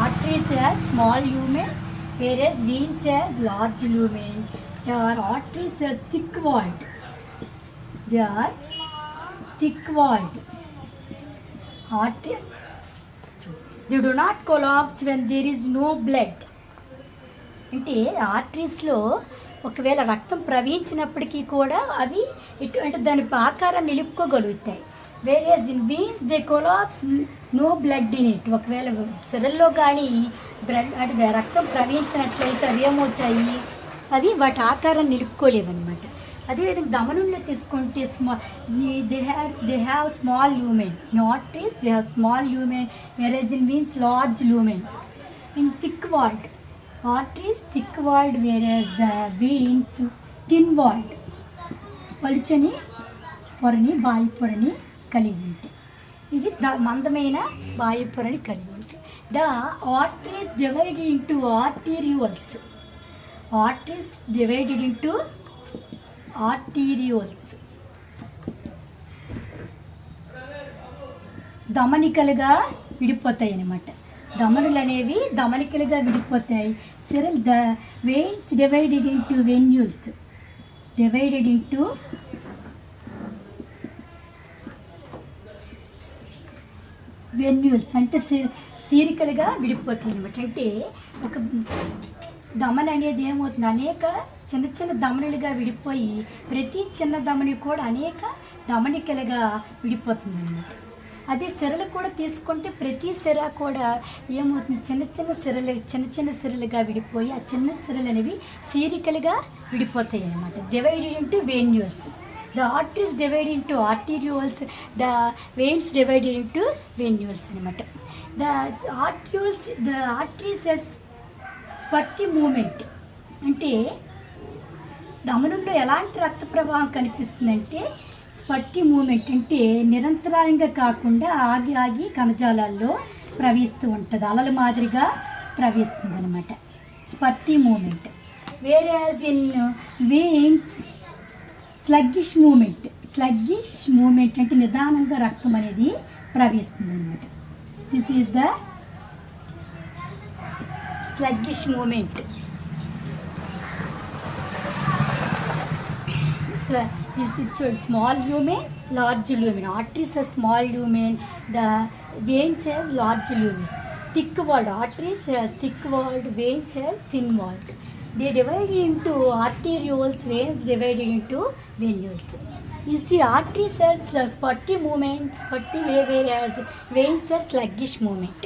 Arteries has small lumen, whereas veins has large lumen. Their arteries has thick walled. They are thick walled. They do not collapse when there is no blood. అంటే ఆర్టరీస్లో ఒకవేళ రక్తం ప్రవహించినప్పటికీ కూడా అవి అంటే దాని ఆకారాన్ని నిలుపుకోగలుగుతాయి. Whereas in veins they collapse, no blood in it. ఒకవేళ సిరల్లో కానీ అంటే రక్తం ప్రవహించినట్లయితే అవి ఏమవుతాయి, అవి వాటి ఆకారాన్ని నిలుపుకోలేవన్నమాట. అదేవిధంగా ధమనుల్లో తీసుకుంటే they have small lumen. In arteries they have small lumen, whereas in veins large lumen. In thick walled, arteries thick walled, whereas the veins thin walled, పలుచని పొరని బాయి పొరని కలిగి ఉంటాయి. ఇది మందమైన బాయి పొరని కలిగి ఉంటాయి. The arteries divided into arterioles. Arteries divided into arterioles. ధమనికలుగా విడిపోతాయి అన్నమాట. ధమనులు అనేవి ధమనికలుగా విడిపోతాయి. సిరల్ the veins divided into venules. Divided into venules అంటే సీరికలుగా విడిపోతాయి అనమాట. అంటే ఒక ధమన అనేది ఏమవుతుంది, అనేక చిన్న చిన్న ధమనులుగా విడిపోయి ప్రతి చిన్న ధమని కూడా అనేక ధమనికలుగా విడిపోతుంది అన్నమాట. అదే సిరలు కూడా తీసుకుంటే ప్రతి సిర కూడా ఏమవుతుంది, చిన్న చిన్న సిరలుగా విడిపోయి ఆ చిన్న సిరలు అనేవి సీరికలుగా విడిపోతాయి అన్నమాట. Divided into venules. The arteries divided into arterioles. The veins divided into venules అనమాట. The arteries has spurty movement. అంటే ధమనుల్లో ఎలాంటి రక్త ప్రవాహం కనిపిస్తుందంటే స్పర్టీ మూమెంట్, అంటే నిరంతరాయంగా కాకుండా ఆగి ఆగి కణజాలాల్లో ప్రవహిస్తూ ఉంటుంది, అలల మాదిరిగా ప్రవహిస్తుంది అనమాట. Spurty movement. Whereas in veins sluggish movement. Sluggish movement అంటే నిదానంగా రక్తం అనేది ప్రవహిస్తుంది అనమాట. This is the sluggish movement. This is small lumen, large lumen. Arteries are small lumen. The veins has large lumen. Thick walled. Arteries has thick walled. Veins has thin walled. They divided into arterioles. Veins divided into venules. You see, arteries has spotty movement, spotty whereas veins has sluggish movement.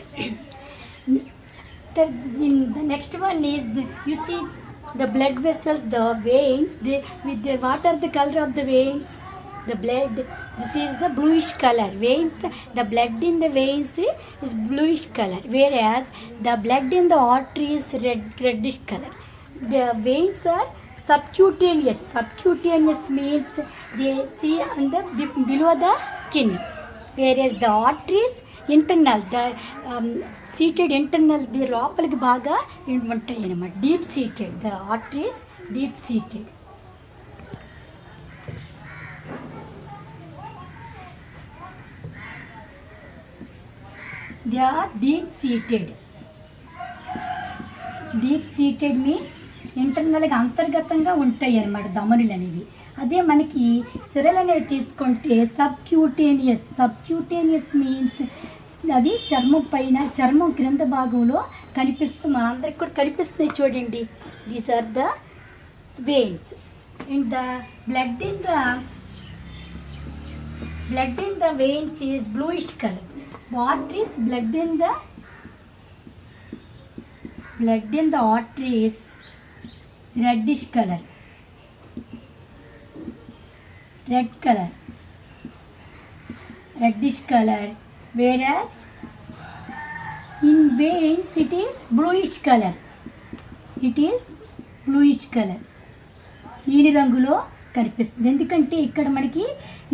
The next one is you see. The blood vessels, the veins, what are the color of the veins? The blood, this is the bluish color. Veins, the blood in the veins is bluish color, whereas the blood in the artery is reddish color. The veins are subcutaneous. Subcutaneous means they see on the below the skin, whereas the arteries internal, the seated internal, the లోపలికి బాగా ఉంటాయి అన్నమాట. Deep seated. The arteries deep seated. They are deep seated. Deep seated means ఇంటర్నల్గా అంతర్గతంగా ఉంటాయి అన్నమాట ధమనులు అనేవి. అదే మనకి సిరలు అనేవి తీసుకుంటే సబ్క్యూటేనియస్. సబ్క్యూటేనియస్ మీన్స్ అవి చర్మం పైన, చర్మం క్రింద భాగంలో కనిపిస్తూ మనందరికి కూడా కనిపిస్తున్నాయి చూడండి. These are the veins. And the blood in the veins is bluish colour. Arteries blood in the arteries reddish colour. reddish color, whereas in veins it is bluish color. నీలి రంగులో కనిపిస్తుంది. ఎందుకంటే ఇక్కడ మనకి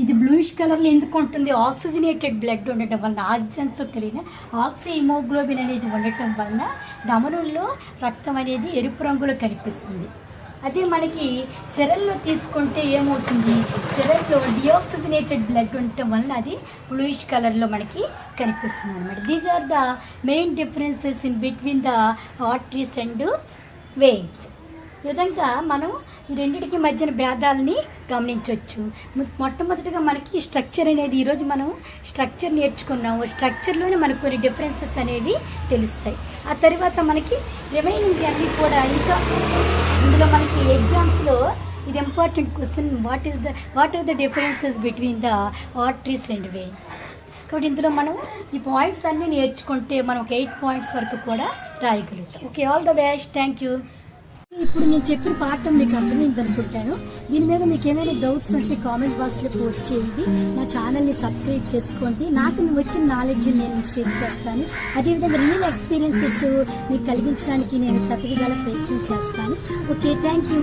ఇది బ్లూయిష్ కలర్లో ఎందుకు ఉంటుంది, ఆక్సిజనేటెడ్ బ్లడ్ ఉండటం వలన, ఆక్సిజన్తో కలిగిన ఆక్సిహిమోగ్లోబిన్ అనేది ఉండటం వలన ధమనుల్లో రక్తం అనేది ఎరుపు రంగులో కనిపిస్తుంది. అదే మనకి సిరల్లో తీసుకుంటే ఏమవుతుంది, సిరల్లో డిఆక్సిజనేటెడ్ బ్లడ్ ఉండటం వలన అది బ్లూయిష్ కలర్లో మనకి కనిపిస్తుంది అనమాట. These are the main differences in between the arteries and veins. ఈ విధంగా మనం ఈ రెండింటికి మధ్యన భేదాలని గమనించవచ్చు. మొట్టమొదటిగా మనకి స్ట్రక్చర్ అనేది, ఈరోజు మనం స్ట్రక్చర్ నేర్చుకున్నాము. స్ట్రక్చర్లోనే మనకు కొన్ని డిఫరెన్సెస్ అనేవి తెలుస్తాయి. ఆ తర్వాత మనకి రిమైనింగ్ అన్నీ కూడా ఇంకా ఇందులో మనకి ఎగ్జామ్స్లో ఇది important question, what are the differences between the arteries and veins. కాబట్టి ఇందులో మనం ఈ పాయింట్స్ అన్నీ నేర్చుకుంటే మనం ఒక 8 పాయింట్స్ వరకు కూడా రాయగలుగుతాం. Okay, all the best, thank you. ఇప్పుడు నేను చెప్పిన పాఠం మీకు అర్థమైంది అనుకుంటాను. దీని మీద మీకు ఏమైనా డౌట్స్ ఉంటే కామెంట్ బాక్స్లో పోస్ట్ చేయండి. నా ఛానల్ని సబ్స్క్రైబ్ చేసుకోండి. నాకు వచ్చిన నాలెడ్జ్ని నేను షేర్ చేస్తాను. అదేవిధంగా రియల్ ఎక్స్పీరియన్సెస్ మీకు కలిగించడానికి నేను సతవిధాల ప్రయత్నం చేస్తాను. Okay, thank you.